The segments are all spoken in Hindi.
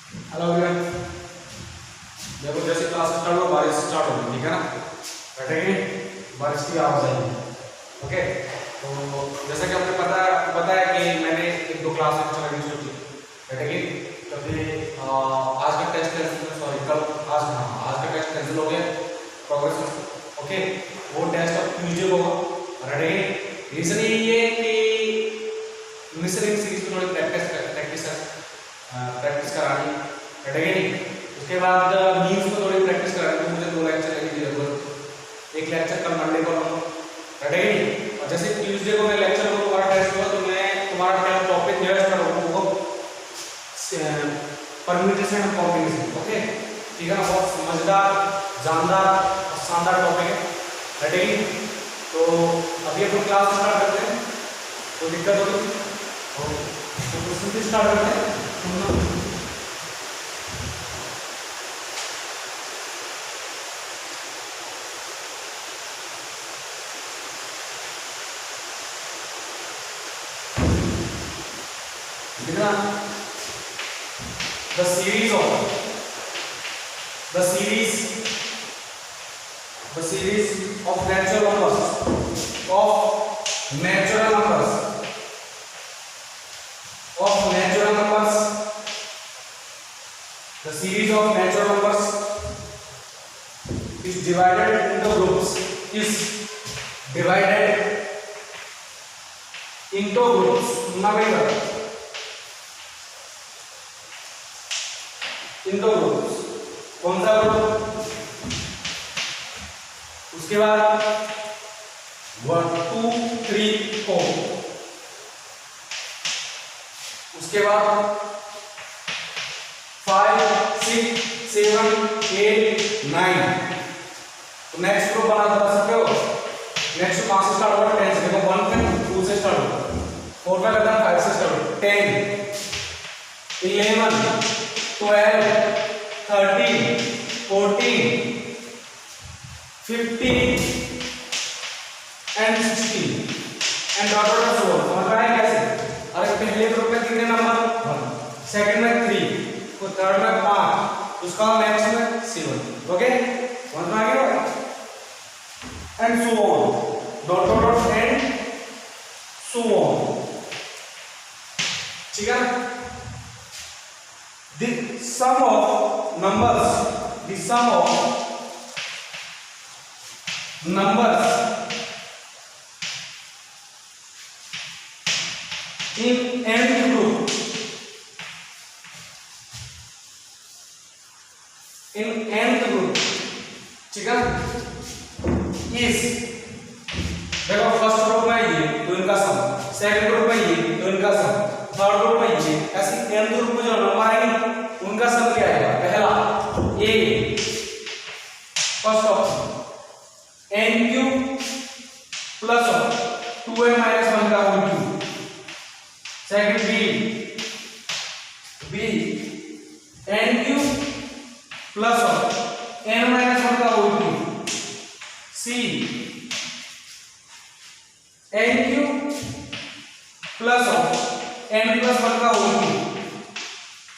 हेलो एवरीवन, देखो जैसे क्लास स्टार्ट हो बारिश स्टार्ट होगी, ठीक है ना। बैठेंगे, बारिश की आवाज आएगी। ओके, तो जैसा कि आपको पता है कि मैंने एक दो क्लास चला दी छुट्टी। बैठेंगे कभी आज का टेस्ट कैंसिल, सॉरी कल आज का टेस्ट कैंसिल हो गया प्रोग्रेस। ओके, वो टेस्ट अब ट्यूसडे को होगा। बैठेंगे, रीजन यही है कि मिसलिंग सीरीज को थोड़ी प्रैक्टिस करानी। बैठेंगे नहीं, उसके बाद मीम्स को थोड़ी प्रैक्टिस करानी। तो मुझे 2 लेक्चर लेने की जरूरत, एक लेक्चर कल मंडे को लूँगा। बैठेंगे नहीं, और जैसे ट्यूसडे को मैं लेक्चर को तुम्हारा टेस्ट हुआ तो मैं तुम्हारा टॉपिक जो है वो परम्यूटेशन एंड कॉम्बिनेशन। ओके, ठीक है ना। बहुत समझदार, जानदार और शानदार टॉपिक है। बैठेंगे, तो अभी अपन क्लास स्टार्ट करते हैं। तो दिक्कत होगी तो क्वेश्चन से स्टार्ट करते हैं। The series of natural numbers is divided into groups. into groups. कौन सा ग्रुप? उसके बाद 1 2 3 4, उसके बाद 5 6 7 8 9। तो नेक्स्ट ग्रुप बना सकते हो। नेक्स्ट कहां से स्टार्ट होगा? 10 से। देखो 1 पे 2 से स्टार्ट होगा, 4 पे करना 5 से स्टार्ट होगा। 10 11 12 13 14 15 and 16 and dot dot so on. समझ रहा है कैसे? अरे पहले ग्रुप में कितने नंबर? 1, सेकंड में 3, तो थर्ड में 5, उसका नेक्स्ट में 7। ओके, समझ में आ गया? And so on, dot dot dot and so on. ठीक है। The sum of numbers in nth group ठीक है is, देखो फर्स्ट ग्रुप में ये तो इनका सम, सेकंड ग्रुप में ये तो इनका सम, थर्ड ग्रुप में ये, ऐसे nth ग्रुप में जो नंबर आएंगे उनका सम क्या आएगा? पहला a, first option n cube plus 2n minus 1 का whole cube. Second b n cube plus n minus 1 का whole cube. c n cube plus n plus 1 का whole cube.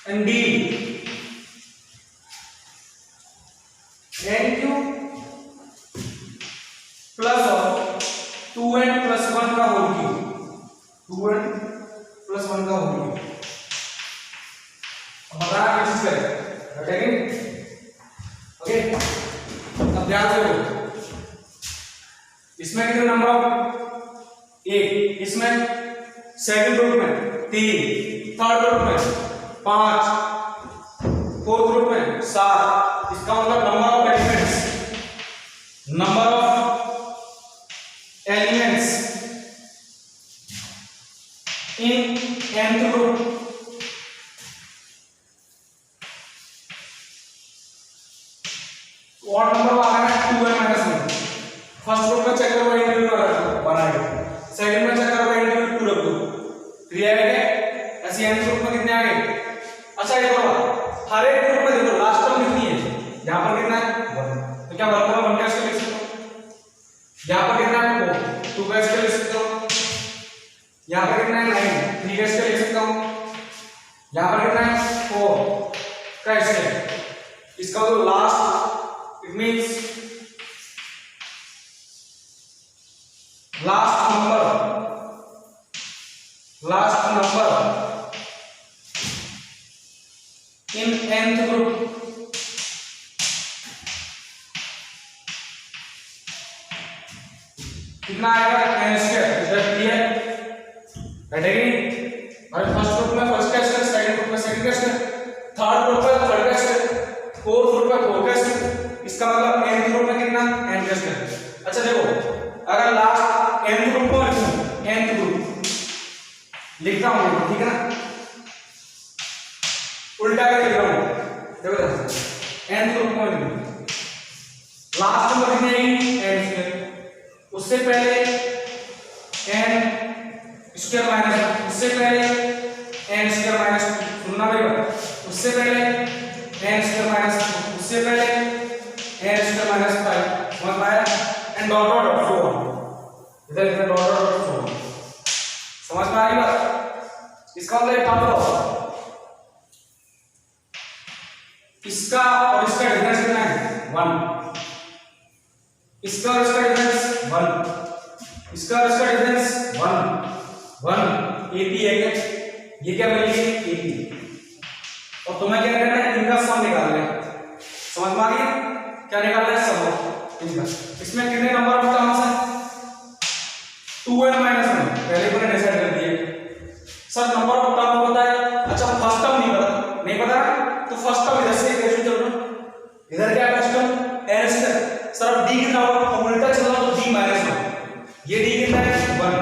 And d n cube plus 2n plus 1 का होल क्यूब। 2n प्लस 1 का होल क्यूब। अब बताना क्या चीज करें? बैठेंगे। ओके, अब ध्यान से देखो, इसमें कितने नंबर? 1, इसमें सेकंड ग्रुप में 3, थर्ड ग्रुप में 5, फोर्थ ग्रुप में 7। इसका मतलब number of elements in nth group और नंबर आ रहा है 2n माइनस 1। फर्स्ट ग्रुप में चेक करो n बनाएगा, सेकंड में चेक करो n 2 रख दो, 3 आएगा। ऐसे n ग्रुप में कितने आ गए? अच्छा ये बोलो, हर एक ग्रुप में देखो लास्ट टर्म कितनी है? यहां पर कितना है? 1। तो क्या 1 का 1 कैसे लिख सकते हो? यहां पर कितना है? 4, 2 कैसे लिख सकते हो? यहां पर कितना है? 9, 3 कैसे लिख सकता हूं? यहां पर कितना है? 4, कैसे? इसका जो last it means last number in nth group कितना आएगा? n square. Is that clear? बैठेगी। और फर्स्ट ग्रुप में फर्स्ट का स्क्वायर, सेकंड ग्रुप में सेकंड का स्क्वायर, थर्ड ग्रुप में थर्ड का स्क्वायर, फोर्थ ग्रुप में फोर्थ का स्क्वायर। इसका मतलब n ग्रुप में कितना? n का स्क्वायर। अच्छा देखो, अगर लास्ट n ग्रुप को nth ग्रुप लिखता हूं, ठीक है ना, उल्टा करके लिख रहा हूं। देखो nth ग्रुप को लास्ट में कितने आएंगे? n square. उससे पहले n स्क्वायर माइनस, उससे पहले n स्क्वायर माइनस, सुनना पड़ेगा, उससे पहले n स्क्वायर माइनस, उससे पहले n स्क्वायर माइनस 5, समझ में आया? And dot dot dot so on, इधर इधर dot dot dot so on. समझ में आ रही बात? इसका मतलब एक काम करो, इसका और इसका डिफरेंस कितना है? 1। इसका और इसका डिफरेंस 1, इसका और इसका डिफरेंस 1 1 AP है क्या? ये क्या मिलेगी? AP। और तुम्हें क्या करना है? इनका सम निकालना है। समझ में आ गया? क्या निकालना है? सम इनका। इसमें कितने नंबर ऑफ टर्म्स हैं? 2n - 1। पहले मैंने डिसाइड कर दिया सर नंबर ऑफ टर्म होता है। अच्छा फर्स्ट टर्म नहीं पता तो फर्स्ट टर्म इधर से इक्वेशन चल रहा, इधर क्या first term? n square. Sir अब d कितना होगा? तो उल्टा चल रहा तो d - 1। ये d कितना है? 1।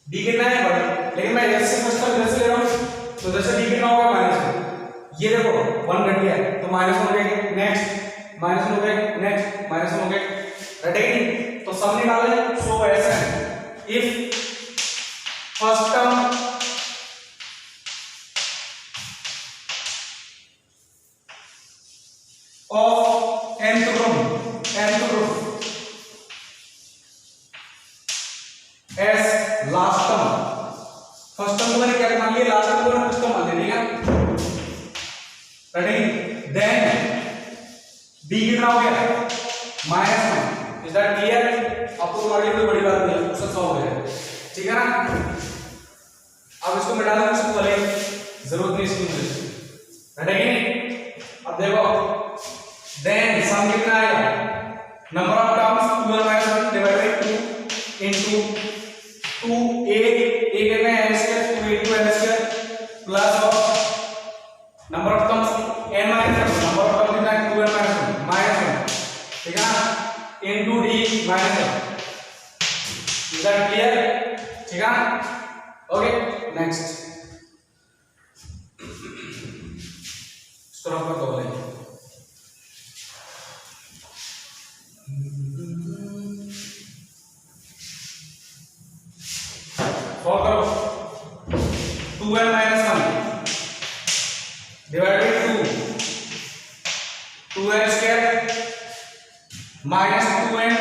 d कितना है? 1। लेकिन मैं इधर से फर्स्ट टर्म इधर से ले रहा हूं तो इधर से d कितना होगा? -1। ये देखो 1 कट गया तो -1 हो गया, नेक्स्ट -1 हो गया, नेक्स्ट -1 हो गया, रटेगी। तो सब निकाले। सो ऐसा है, if first term of nth group as last term, first term को मैंने क्या मान लिया? लास्ट टर्म को मैंने कुछ तो मान लिया, ठीक है? रेडी? देन b कितना हो गया? -1। Is that clear? अब तो हमारे लिए कोई बड़ी बात नहीं है, क्वेश्चन सॉल्व हो जाएगा, ठीक है ना? अब इसको मिटा दो, इसको भले जरूरत नहीं इसकी मुझे, रेडी? अब देखो देन सम कितना आएगा? Number of terms 2n - 1 divide bye 2 into 2a कितना है? n square, 2a * n square plus of number of terms n - 1, number of term कितना है? 2n - 1, ठीक है ना, into d - 1। Is that clear? ठीक है, ओके नेक्स्ट स्टॉप कर दो भाई। सॉल्व करो। 2n - 1 divide bye 2n square minus 2n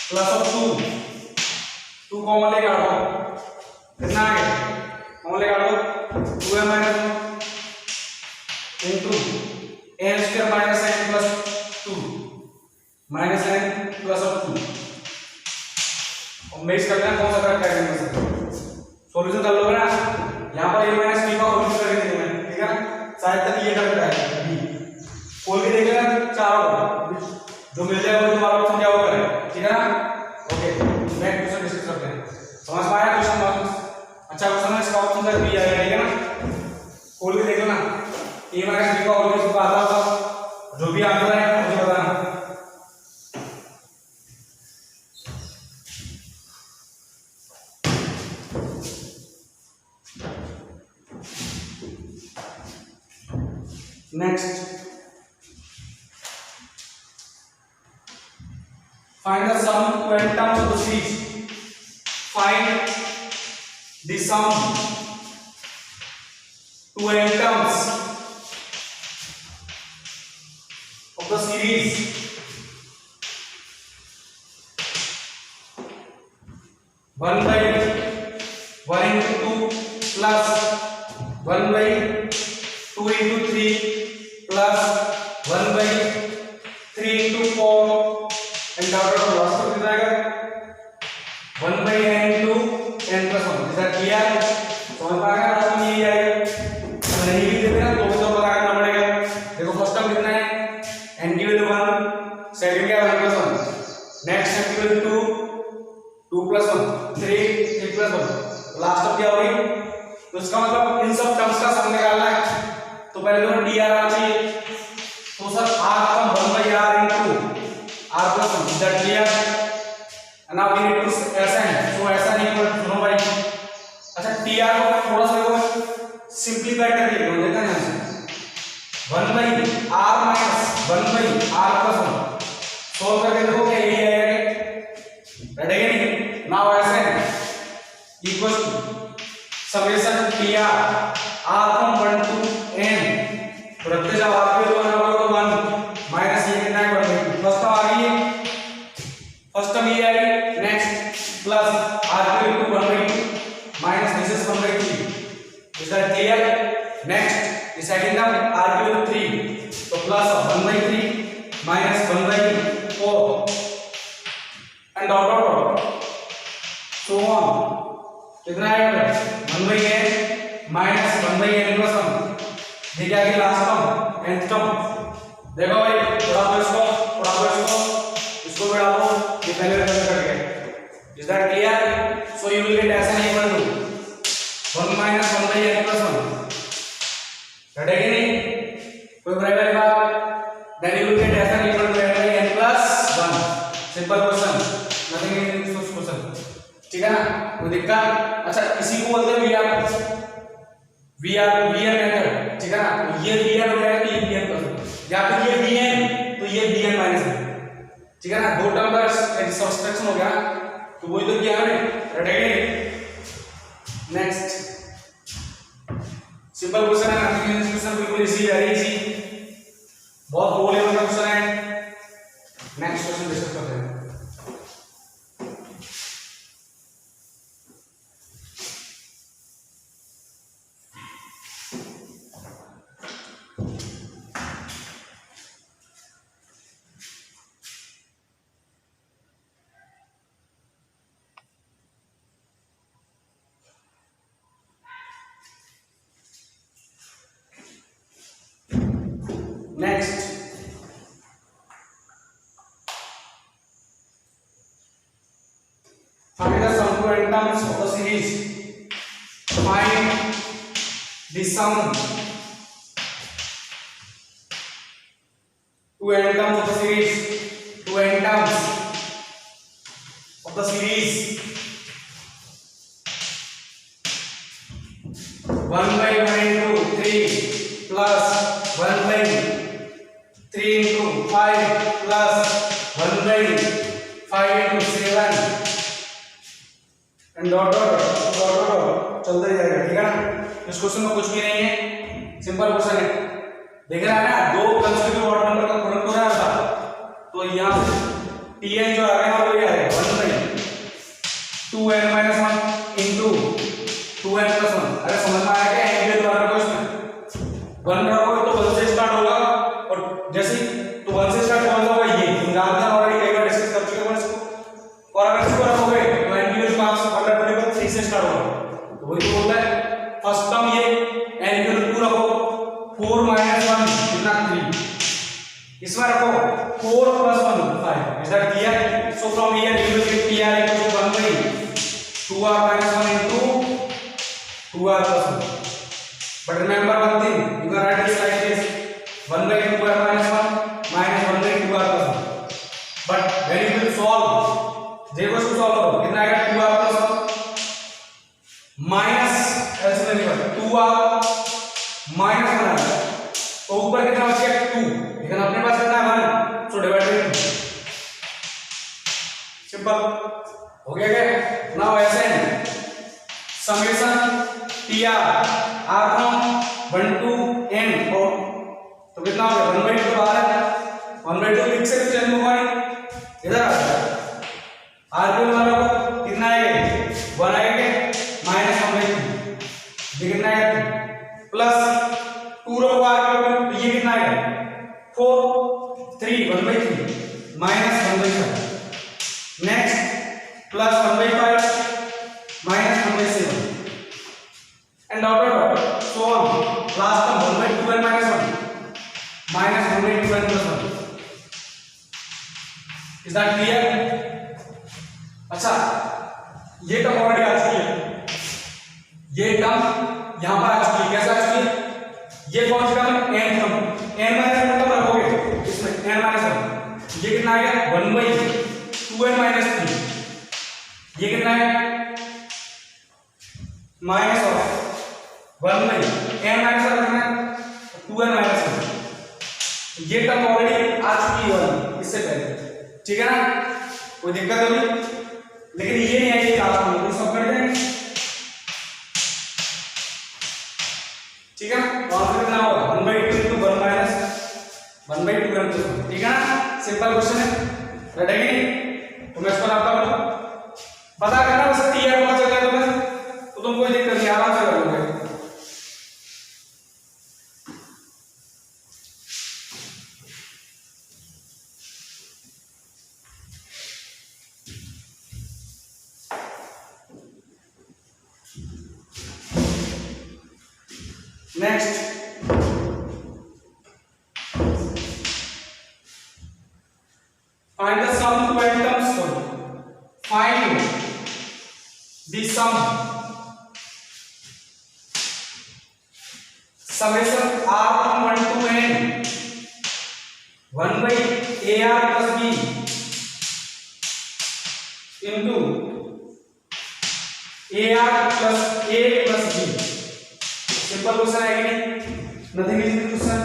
plus of 2 common ले काटो, कितना आ गया? कॉमन ले काटो 2n - 1 into n square minus n plus 2 minus n plus of 2। और मिक्स करते हैं कौन सा करेक्ट है इसमें से। सॉल्यूशन कर लोगे ना, यहां पर a माइनस b का होल करके देंगे, ठीक है ना? शायद तक ये करेक्ट है b खोल के देख लेना, चारों जो मिल जाए वो तुम्हारा ऑप्शन क्या होगा, ठीक है ना? ओके नेक्स्ट क्वेश्चन डिस्कस करते हैं। समझ में आया क्वेश्चन? अच्छा क्वेश्चन है, इसका ऑप्शन सर बी आएगा, ठीक है ना? खोल के देख लो ना, a माइनस b का होल किसको आता होगा, जो भी आंसर है मुझे बताना। Next, find the sum to n terms of the series. Find the sum to n terms of the series 1/1 into 2 plus 1/2 2 into 3 plus 1 by 3 into 4 and dot dot last में कितना आएगा 1 by n into n plus 1 इधर किया समझ पा गया आपको ये आएगा नहीं भी देना तो भी तो पता करना पड़ेगा देखो फर्स्ट टर्म कितना है n की वैल्यू 1 सेकंड क्या 1 plus 1 नेक्स्ट n की value 2 2 plus 1 3 3 plus 1 last term क्या होगी तो इसका मतलब इन सब टर्म्स का सम निकालना है तो पहले तो dr आना चाहिए तो सर r का 1 by r into r plus 1 is that clear and now we need to sn so sn equal to सुनो भाई अच्छा tr को थोड़ा सा देखो सिंपलीफाई करके लिखो देखा ना 1 by r minus 1 by r plus 1 solve करके देखो क्या यही आएगा रेडी नहीं now sn equals to summation tr r from 1 to n तो रखते जाओ r की वैल्यू बना तो 1 माइनस ये कितना है 1 फर्स्ट टर्म आ गई है फर्स्ट टर्म ये आ गई नेक्स्ट प्लस r की value 1 by 2 minus this is 1 by 3 is that clear next इस सेकंड टर्म r की वैल्यू 3 तो plus 1 by 3 minus 1 by 4 and dot dot dot so on कितना आएगा 1 by n minus 1 by n plus 1 ये क्या है लास्ट टर्म nth टर्म देखो भाई थोड़ा तो इसको भी डालो ये पहले कर गए is that clear so you will get sn equal to 1 minus 1 by n plus 1 कटेगी नहीं कोई बराबर बात then you will get sn equal to n by n plus 1 simple question nothing in this question ठीक है ना कोई दिक्कत अच्छा इसी को बोलते हैं vn मेथड ठीक है ना ये vn हो जाएगा तो ये vn प्लस या फिर ये vn तो ये vn माइनस ठीक है ना दो टर्म का सब्सट्रैक्शन हो गया तो वही तो किया हमने रेडी नेक्स्ट सिंपल क्वेश्चन है नथिंग इन दिस क्वेश्चन बिल्कुल इजी है इजी बहुत लो लेवल का क्वेश्चन है नेक्स्ट क्वेश्चन डिस्कस करते हैं Next, find the sum to n terms of the series. Find the sum to n terms of the series. To n terms of the series. 1 by 1 into 3 plus 1 by 3 into 5 plus 1 by 5 into 7 and dot dot चलता ही जाएगा ठीक है ना इस क्वेश्चन में कुछ भी नहीं है सिंपल क्वेश्चन है देख रहा है ना दो कंसेक्यूटिव ऑड नंबर का गुणन हो रहा था तो यहाँ से tn जो आ गया वो ये आ गया 1 by 2n minus 1 into 2n plus 1 अरे समझ में आया क्या n के द्वारा क्वेश्चन 1 रखोगे तो 1 से स्टार्ट होगा और जैसे तो 1 से स्टार्ट कौन सा होगा ये तुम जानते हैं ऑलरेडी कई बार डिस्कस कर चुके हैं इसको और अगर इसको रखोगे तो n की वैल्यू मार्क्स 3 से स्टार्ट होगा तो वही तो होता है फर्स्ट टर्म ये n की वैल्यू 2 रखो 4 minus 1 कितना 3 इसमें रखो 4 plus 1 5 is that clear so from here you will get tr equal to 1 by 2r minus 1 into 2r plus 1 but remember one thing you can write this like this 1 by 2r minus 1 minus 1 by 2r plus 1 but when you will solve देखो इसको सॉल्व करो कितना आएगा 2r plus 1 minus ऐसे नहीं लिखा 2r minus 1 आएगा तो ऊपर कितना बचेगा 2 लेकिन अपने पास कितना है 1 सो डिवाइड बाय 2 सिंपल हो गया क्या नाउ ऐसे summation tr r from 1 to n तो कितना हो गया 1 by 2 तो बाहर है 1 by 2 लिख सकते हैं मोबाइल इधर आ जाएगा r के वाला कितना आएगा 1 आएगा माइनस 1 by 2 कितना आएगा प्लस 2 2 रखो आगे, ये कितना है 4 3 1/3 minus 1/5 next plus 1/5 minus 1/7 and dot dot so on last term 1/2 n minus 1 minus 1/2 n plus 1 is that clear? अच्छा ये टर्म ऑलरेडी आ चुकी है, ये टर्म यहां पर आ चुकी है, कैसे आ चुकी है? ये कौन सी टर्म है? n term, n minus 1 term रखोगे इसमें n माइनस 1, ये कितना आ गया 1/2 n minus 3, ये कितना है माइनस ऑफ 1/n माइनस 1 कितना है 2n माइनस 1, ये टर्म ऑलरेडी आ चुकी है इससे पहले, ठीक है ना? कोई दिक्कत होगी? लेकिन ये नहीं है, ये लास्ट में तो सब कर देंगे, ठीक है ना? तो आंसर कितना होगा 1/2 into 1 minus 1/2 n plus 1, ठीक है ना? सिंपल क्वेश्चन है, रेडी है नहीं? तो मैं इसको आपका पता करना, बस क्लियर पता चल जाए तो तुम कोई दिक्कत नहीं, आराम से कर लोगे। Next, find the sum quantums. Find the sum summation r1 to n 1/ar plus b into ar plus a plus b। Simple question है कि नहीं? नथिंग इज इन क्वेश्चन,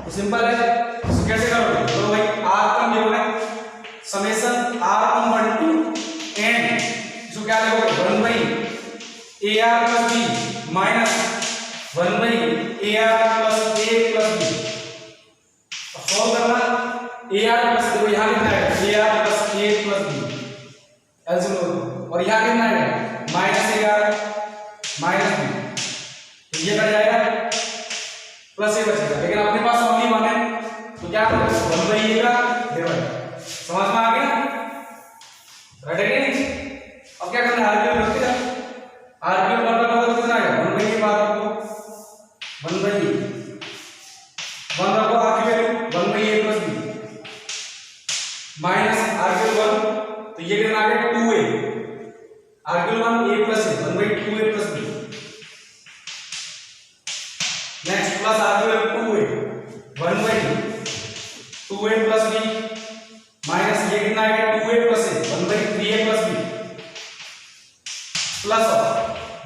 तो सिंपल है, तो कैसे करोगे? तो भाई r का जो है समेशन r1 to n, जो क्या लिखोगे 1/ar plus b minus 1/ar plus a plus b। अब सॉल्व करना, ar plus देखो यहां कितना है ar plus a plus b LCM, और यहां कितना है माइनस ar माइनस b, ये कट जाएगा प्लस ये बचेगा, लेकिन अपने पास ओनली 1 है तो क्या 1/a का डिवाइड, समझ में आ गया? रेडी नहीं? अब क्या करना है, आरक्यूब रखते जा, आरक्यूब बराबर होगा तो कितना आएगा 1/a बार रखो 1/a 1 रखो r cube 1/a plus b minus r cube 1, तो ये कितना आ गया 2a, r cube 1 a plus a 1/2a plus b next plus r cube 1/2a plus b minus ये कितना आएगा 2a plus a 1/3a plus b plus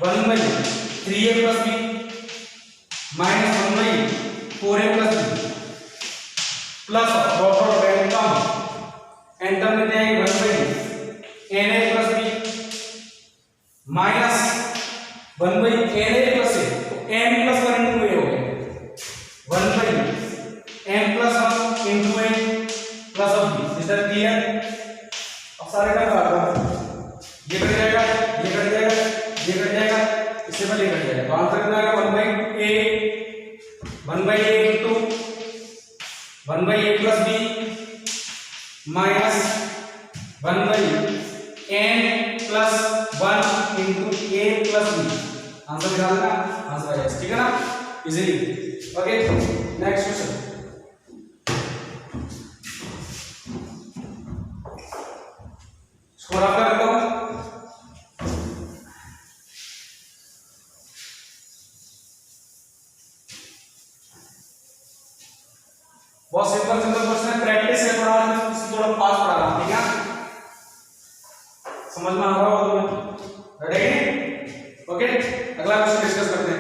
1/3a plus b minus 1/4a plus b plus dot dot n term कितने आएंगे 1/na plus b minus 1/na plus a, तो n plus 1 into a हो गया 1/n plus 1 into a plus of b। Is that clear? अब सारे का ये कट जाएगा, ये कट जाएगा, ये कट जाएगा, इससे पहले कट जाएगा, तो आंसर कितना आएगा 1/a into 1/a plus b minus 1/n plus 1 into a plus b। Answer निकालना, आंसर है, ठीक है ना? Easily, okay. Next question, score आपका करता हूं, बहुत सिंपल सिंपल क्वेश्चन है, प्रैक्टिस है, थोड़ा पास पढ़ा रहा हूं, ठीक है? समझ में आ रहा होगा तुम्हें? रेडी? ओके, अगला क्वेश्चन डिस्कस करते हैं।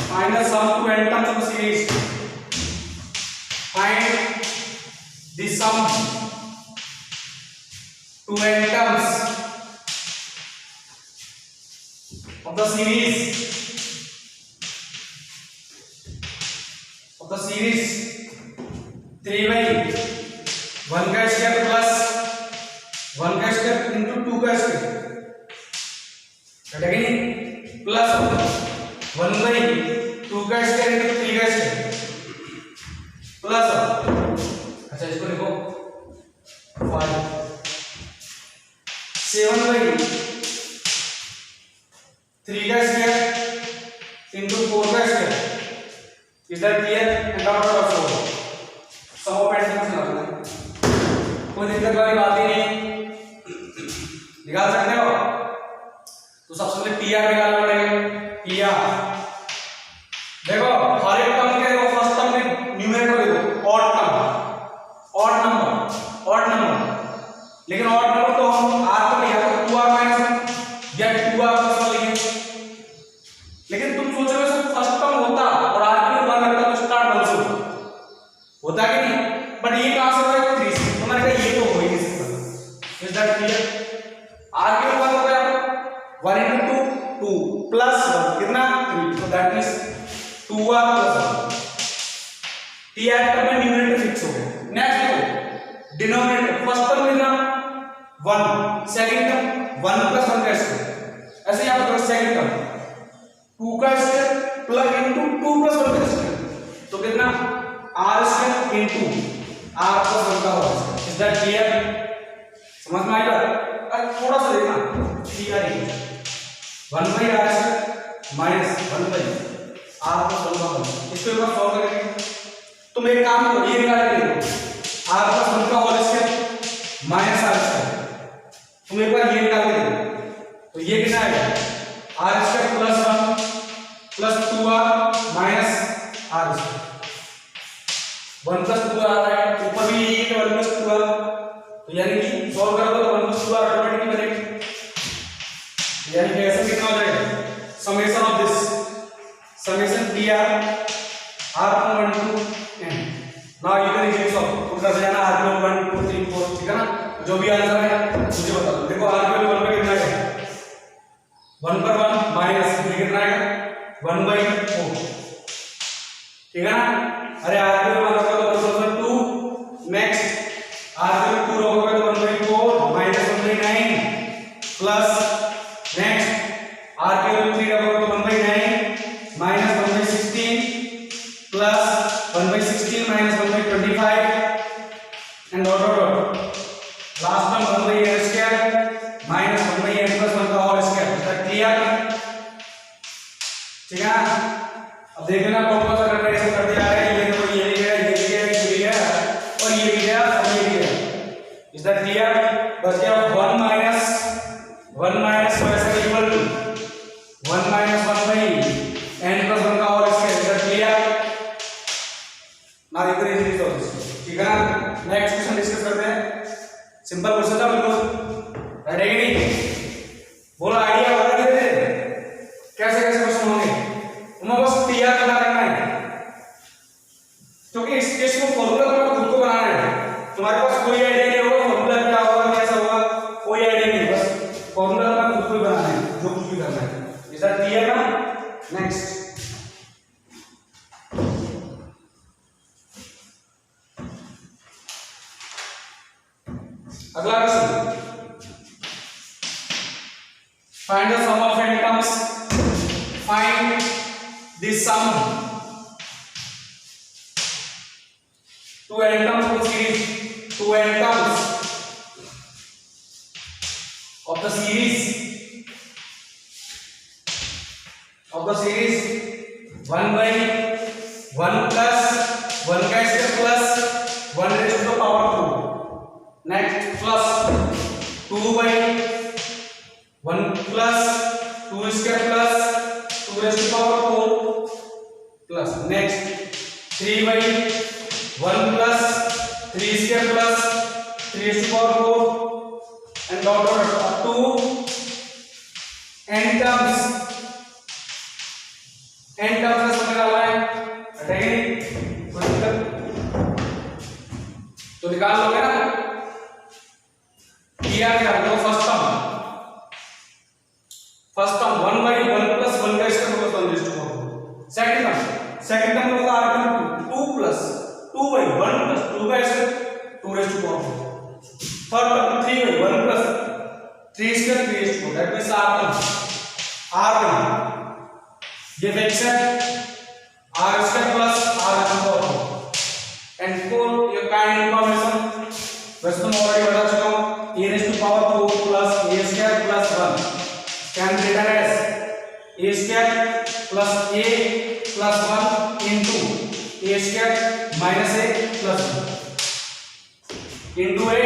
Find the sum to n terms of the series. Find the sum to n terms of the series 3/1 का स्क्वायर प्लस का स्क्वायर कटेगा नहीं प्लस 1/2 का स्क्वायर इंटू 3 का स्क्वायर प्लस अच्छा इसको लिखो 5 7/3 का स्क्वायर इंटू 4 का square is that clear and out of 4 sum of addition से लगना कोई दिक्कत वाली बात ही नहीं निकाल सकते हो तो सबसे पहले पीआर निकालना पड़ेगा पीआर देखो हर एक टर्म के देखो फर्स्ट टर्म में न्यूमरेटर देखो ऑड नंबर लेकिन ऑड नंबर तो हम आर तो लिया तो 2r माइनस या 2r प्लस 1 लिखेंगे लेकिन तुम सोचो इसमें फर्स्ट टर्म होता और आर के 1 लगता तो स्टार्ट 1 से होता कि नहीं बट ये कहां से होगा 3 से तो मैंने कहा ये तो हो ही नहीं सकता इज दैट क्लियर आर के 1 हो गया 1 into 2 plus 1 कितना 3 so that is 2r plus 1 tr term में न्यूमरेटर फिक्स हो गया नेक्स्ट देखो डिनोमिनेटर फर्स्ट टर्म कितना 1 सेकंड टर्म 1 plus 1 का स्क्वायर ऐसे यहां पर सेकंड टर्म 2 का स्क्वायर प्लस इनटू 2 plus 1 का स्क्वायर तो कितना r square into r plus 1 का होगा इज दैट क्लियर समझ में आएगा अब थोड़ा सा देखना tr 1/r minus 1/r plus 1 का होल इसको एक बार सॉल्व करेंगे तुम एक काम करो ये निकाल के देखो r plus 1 का whole square minus r square तुम एक बार ये निकाल के देखो तो ये कितना आएगा r square plus 1 plus 2r minus r square 1 plus 2r आ रहा है ऊपर भी यही है 1 plus 2r तो यानी कि सॉल्व कर दो तो 1 plus 2r ऑटोमेटिकली बनेगा यानी कि ऐसा कितना हो जाएगा summation of this summation pr r from 1 to n now you can easily solve उधर से जाना r from 1 2 3 4 ठीक है ना जो भी आंसर है मुझे बता दो देखो r from 1 पे कितना है 1 पर 1 माइनस कितना आएगा 1/4 ठीक है ना अरे r from 1 होगा तो 2 नेक्स्ट r from 2 होगा तो 1/4 माइनस 1/9 प्लस नेक्स्ट r के वैल्यू 3 रखोगे तो 1/9 minus 1/16 plus 1/16 minus 1/25 and dot last में 1/n square minus 1/n plus 1 का होल स्क्वायर इज क्लियर ठीक है अब देखना कौन कौन सा कंडीशन करते जा रहे हैं ये देखो ये भी है ये भी है ये भी है और ये भी है और ये भी है इज दैट क्लियर बस क्या 1 माइनस वैसे equal to 1 minus 1/n plus 1 का whole square is that clear now you can easily solve this ठीक है ना नेक्स्ट क्वेश्चन डिस्कस करते हैं सिंपल क्वेश्चन था बिल्कुल रेडी है नहीं बोलो आइडिया बता दे कैसे कैसे क्वेश्चन होंगे तुम्हें बस पीआर पता करना है क्योंकि इस केस में फॉर्मूला तुम्हें खुद को बनाना है तुम्हारे पास कोई आइडिया नहीं होगा फॉर्मूला क्या होगा कैसा होगा कोई आइडिया नहीं बस फॉर्मूला तुम्हें खुद को बनाना है जो कुछ भी करना है इज दैट क्लियर ना नेक्स्ट अगला question find the sum of n terms find the sum to n terms of series to n terms of the series 1/1 plus 1 का square plus 1 raised to the power 2 next plus 2/1 plus 2 square plus 2 raised to the power 4 plus next 3/1 plus 3 square plus 3 raised to the power 4 and dot up to n terms का समझ निकालना है हटेगी कोई दिक्कत तो निकाल लोगे ना pr निकाल दो फर्स्ट टर्म 1/1 plus 1 का स्क्वायर होगा तो 1 raised to 4 सेकंड टर्म होगा r 2 plus 2/1 plus 2 का square 2 raised to 4 third term 3/1 plus 3 square 3 that means R1 ये vector R square plus R1 and four ये काइंड इंफॉर्मेशन वैसे तो मैं ऑलरेडी बता चुका हूं a raised to power 4 plus a square plus 1 can be written as a square plus a plus 1 into a square minus a plus 1 into a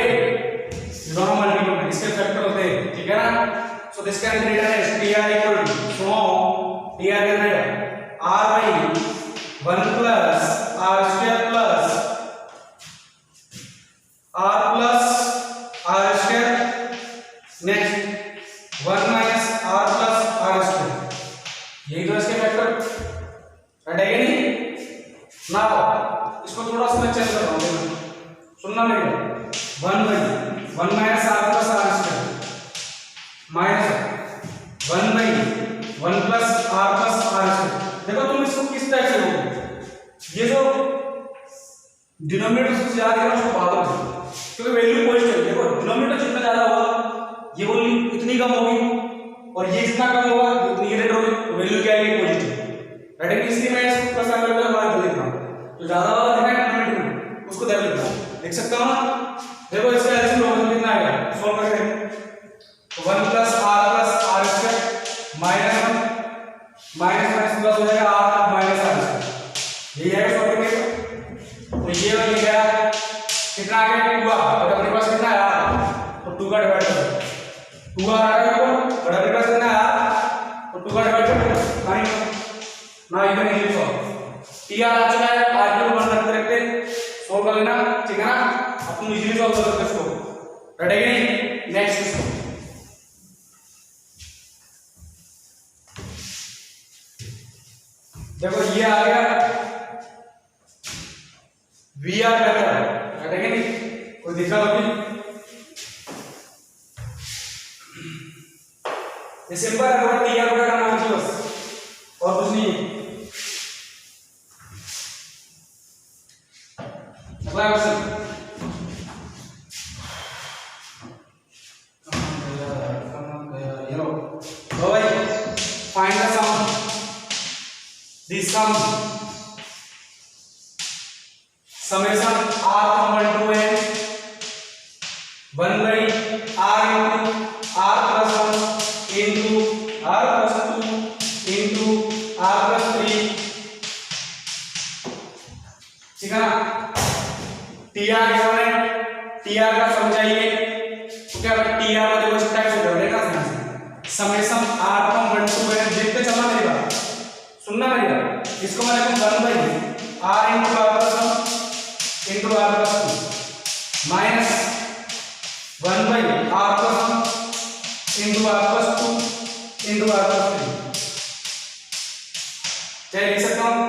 दोनों मल्टीपल में इसके फैक्टर होते हैं ठीक है ना so this can be written as tr equal to from tr कितना है r by 1 plus r square plus r plus r square next 1 minus r plus r square यही तो इसके फैक्टर हटेगा नहीं ना इसको थोड़ा सा मैं चेंज कर रहा हूं सुनना मेरी 1 by 1 minus r plus r square minus 1 by 1 plus r plus r square देखो तुम इसको किस टाइप से लोगे ये जो डिनोमिनेटर से ज्यादा है उसको बाद में क्योंकि वैल्यू पॉजिटिव देखो डिनोमिनेटर जितना ज्यादा होगा ये वैल्यू इतनी कम होगी और ये जितना कम होगा उतनी ग्रेटर होगी तो वैल्यू क्या आएगी पॉजिटिव राइट है इसलिए मैं इसको प्लस कर लेता हूं और लिख रहा हूं तो ज्यादा वाला देखा है डिनोमिनेटर उसको देख लेता हूं देख सकता हूं ना देखो इसका एलसीएम होगा कितना आएगा सॉल्व करके देखो तो 1 plus r square minus 1 minus plus हो जाएगा r minus r square यही है सॉल्व करके तो ये वाला गया कितना आ गया 2r और अपने पास कितना है r तो 2 का डिवाइड कर 2r आ गया और अपने पास कितना है r तो 2 का डिवाइड कर ना इधर नहीं सॉल्व tr आ चुका है r को 1 रखते सॉल्व कर लेना ठीक है ना तुम इजीली सॉल्व कर सकते हो इसको राइट है कि नहीं नेक्स्ट देखो ये आ गया VR वेक्टर राइट है कि नहीं कोई दिखा अभी ये सिंपल है और TR का नाम है बस और कुछ नहीं अगला question find the sum this sum summation r from 1 to n 1 by r into r plus 1 into r plus 2 into r plus 3 ठीक है ना tr गिवन है tr का सम चाहिए तो क्या tr में देखो इस टाइप से कर देगा summation r from 1 to n देखते चलना मेरी बात सुनना मेरी बात इसको मैं लिखूं 1 by r into r plus 1 into r plus 2 minus 1 by r plus 1 into r plus 2 into r plus 3 क्या लिख सकता हूं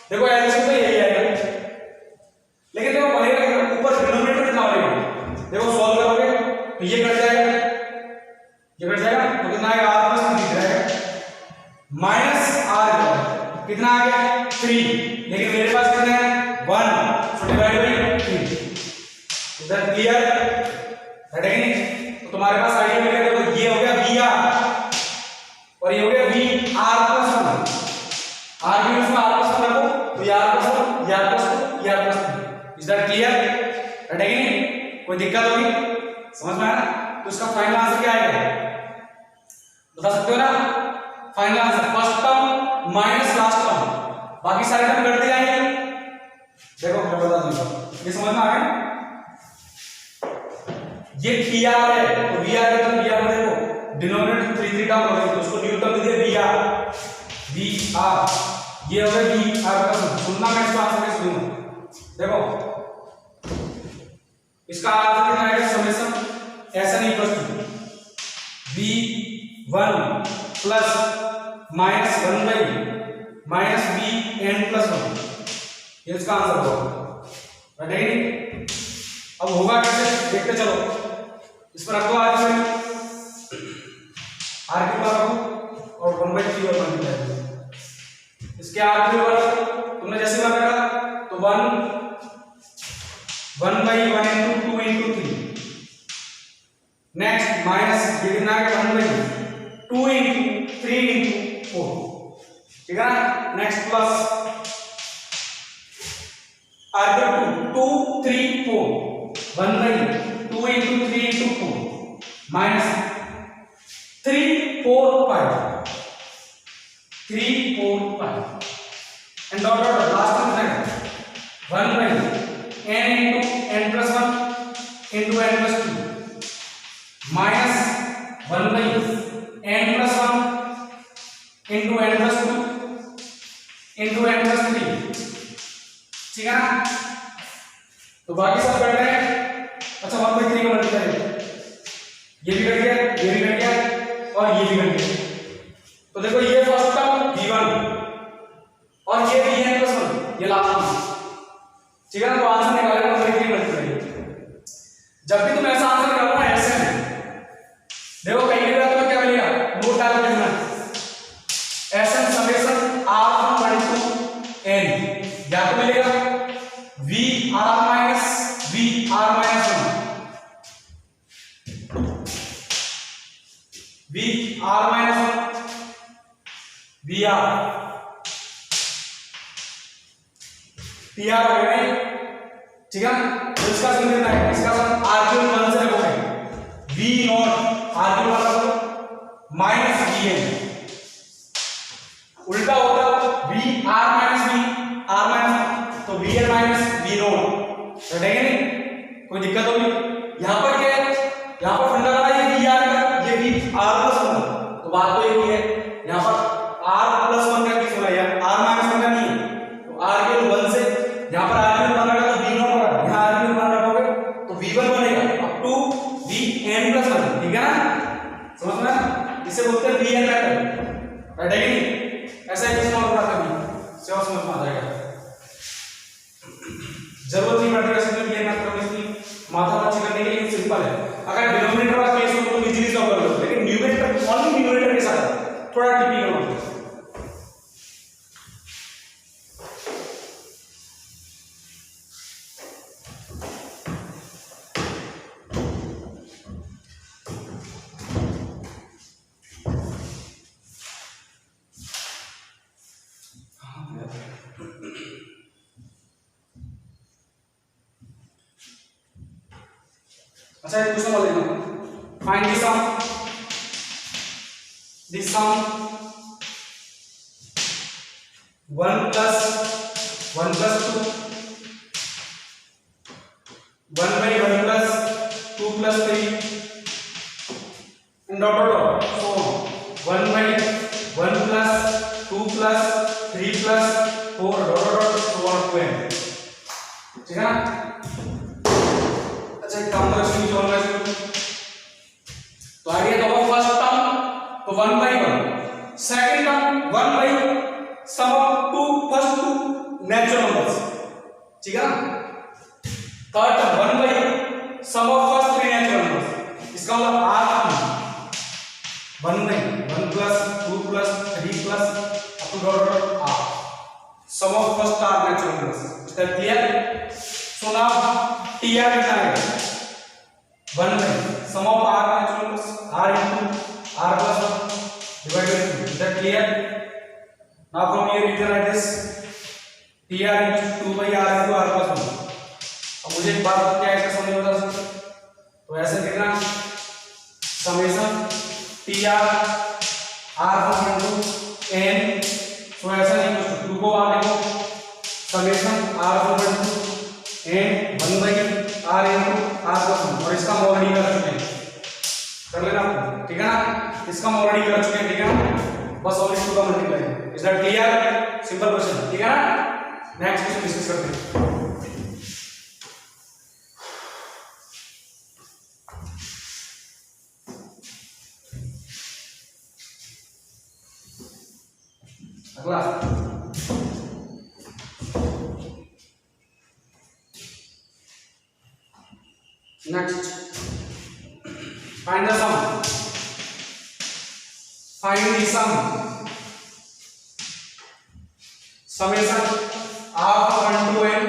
देखो एलसीएम तो यही आएगा लेकिन देखो पहले ऊपर डिनोमिनेटर कितना होगा देखो सॉल्व करोगे तो ये कट जाएगा तो कितना आएगा r plus 3 दिख रहा है माइनस r कितना आ गया 3 लेकिन मेरे पास कितना है 1 सो डिवाइड बाय 3 इधर क्लियर है नहीं तो तुम्हारे पास आइडिया मिल गया देखो ये हो गया vr और ये हो गया vr plus 1 r की उसमें r plus 1 रखो तो ये r plus 1 ये r plus 2 ये r plus 3 is that clear है नहीं कोई दिक्कत होगी समझ में आया ना तो इसका फाइनल आंसर क्या आएगा बता सकते हो ना final answer first term minus last term बाकी सारे टर्म करते जाएंगे देखो मैं बता दूंगा ये समझ में आ गया ये tr है तो vr का टर्म vr में देखो डिनोमिनेटर 3 टर्म हो गए तो उसको न्यू टर्म दे दिया vr ये हो गया vr का सुनना मैं इसका आंसर कैसे दूंगा देखो इसका आंसर कितना आएगा समेशन ऐसा नहीं plus v1 plus minus 1 by minus vn plus 1 ये इसका आंसर होगा राइट है अब होगा कैसे देखते चलो इस पर रखो r की पावर रखो और 1 by 3 और मल्टीप्लाई इसके r की पावर तुमने जैसे बात करा तो 1 by 1 into 2 into 3 next minus ये कितना है 1/2 2 into 3 into 4, ठीक है ना। नेक्स्ट प्लस आगे 2 3 4 1/2 into 3 into 4 minus 3 4 5 3 4 5 and dot last one is 1/n into n plus 1 into n plus 2 minus 1/n plus 1 into n plus 2 into n plus 3, ठीक है ना। तो बाकी सब कट रहे हैं। अच्छा 1/3 का मल्टीप्लाई ये भी कट गया, ये भी कट गया और ये भी कट गया। तो देखो ये फर्स्ट टर्म v1 और ये vn plus 1 ये लास्ट टर्म, ठीक है ना। तो आंसर निकालेगा 1/3 मल्टीप्लाई। जब भी तुम ऐसा आंसर निकालो ना ऐसे में देखो कहीं भी तुम्हें क्या मिलेगा, नोट डाल के लिखना sn summation r1 to n, या तो मिलेगा vr minus 1 vr minus 1 vr tr हो गया नहीं, ठीक है। तो इसका सम कितना है, इसका सम आर्ग्यू 1 से लगोगे v नॉट आर्ग्यू 1 लगो माइनस vn, उल्टा होता vr minus v r minus, तो vn minus v नॉट, रटेंगे नहीं, कोई दिक्कत होगी। यहां पर क्या है, यहां पर फंडा लगा ये vr का, ये vr plus 1, तो बात तो एक ही है। यहां पर r plus 1 का किस होगा यार, r minus 1 का नहीं है, तो r के 1 से यहां पर r के 1 लगा तो v नॉट होगा, यहां r के 1 रखोगे तो v1 बनेगा अप टू vn plus 1, ठीक है ना। समझ में, इसे बोलते हैं vn मेथड, राइट है कि नहीं। ऐसा ही क्वेश्चन और आता है सेवा समझ में आ जाएगा, जरूरत नहीं पड़ती वैसे तो vn मेथड इसकी माथा अच्छी करने के लिए सिंपल है। अगर डिनोमिनेटर का केस हो तो इजीली सॉल्व कर लो, लेकिन न्यूमरेटर ओनली न्यूमरेटर के साथ थोड़ा टिपिकल होता है। अच्छा एक क्वेश्चन और देखना, find the some 1 plus 2 1/1 plus 2 plus 3 and dot so 1/1 plus 2 plus 3 plus 4 dot so on to n, ठीक है ना। अच्छा एक काम करो इसमें सॉल्व कर, तो आइडिया तो फर्स्ट टर्म तो 1/1, second term 1 sum of 2 first 2 natural numbers, ठीक है ना। Third term 1 sum of first 3 natural numbers, इसका मतलब r 1/1 plus 2 plus 3 plus up to dot r sum of first r natural numbers, is that clear? So now tr कितना है 1 sum of r natural numbers r into r plus 1 divided by 2, is that clear? Now from here you can write this tr into 2/r into r plus 1। अब मुझे एक बात क्या है इसका समझ बता सकते, तो ऐसे लिखना summation tr r1 into n, तो ऐसा नहीं कुछ 2 को r लिखो summation r1 into n 1/r into r plus 1, और इसका हम ऑलरेडी कर चुके हैं, कर लेना ठीक है ना। इसका हम ऑलरेडी कर चुके हैं, ठीक है ना, बस और इसको का multiply. Is that clear? Simple question, ठीक है ना। नेक्स्ट क्वेश्चन डिस्कस करते हैं। अगला next find the sum, find the sum summation r1 to n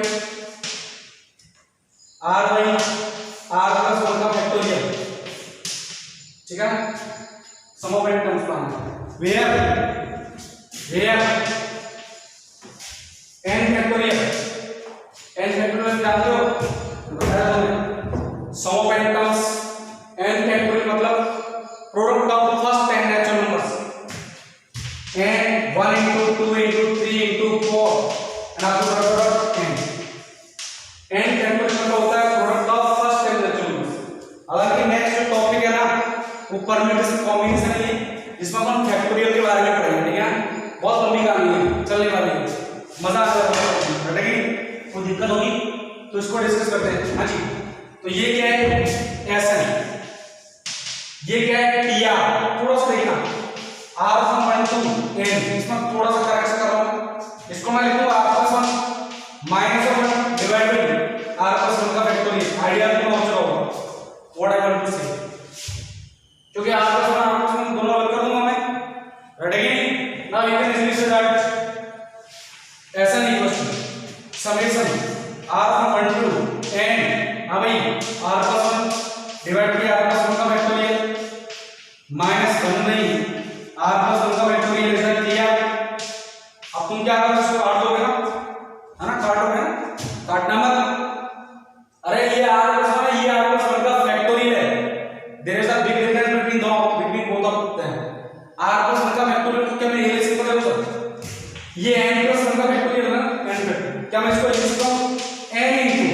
r by r plus 1 का फैक्टोरियल ठीक है, सम ऑफ n टर्म्स पाना वेयर n फैक्टोरियल जानते हो, बताया तुमने। Sum of n terms n factorial मतलब product of first 10 natural numbers n 1 into 2 into 3 into 4 and up to product n factorial मतलब होता है product of first 10 natural numbers. हालांकि नेक्स्ट जो टॉपिक है ना वो परम्यूटेशन कॉम्बिनेशन है, जिसमें हम फैक्टोरियल के बारे में पढ़ेंगे, ठीक है। बहुत लंबी कहानी है, चलने वाली है, मजा आ जाएगा, बैठेगी कोई दिक्कत होगी तो इसको डिस्कस करते हैं। हाँ जी, तो ये क्या है SN, ये क्या है PR, थोड़ा सा देखना R from 1 to n, इसमें थोड़ा सा करेक्शन कर रहा हूं, इसको मैं लिखूंगा R plus 1 minus 1 divided by R plus 1 का फैक्टोरियल। आइडिया आपको पहुंच रहा होगा व्हाट आई वांट टू से, क्योंकि R plus 1 R plus 1 दोनों अलग कर दूंगा मैं, ready. Now you can easily say that SN equals to summation R from 1 to n, हां भाई R plus 1 डिवाइड किया R plus 1 का फैक्टोरियल माइनस 1 नहीं R plus 1 का फैक्टोरियल ऐसा किया। अब तुम क्या करोगे, इसको काट दोगे ना, है ना, काटोगे ना, काटना मत। अरे ये R plus 1 है, ये R plus 1 का फैक्टोरियल है, there is a big difference between both of them. R plus 1 का फैक्टोरियल तो क्या मैं ये लिख सकता हूं सर, ये n plus 1 का फैक्टोरियल है ना, n फैक्टोरियल, क्या मैं इसको लिख सकता हूं n into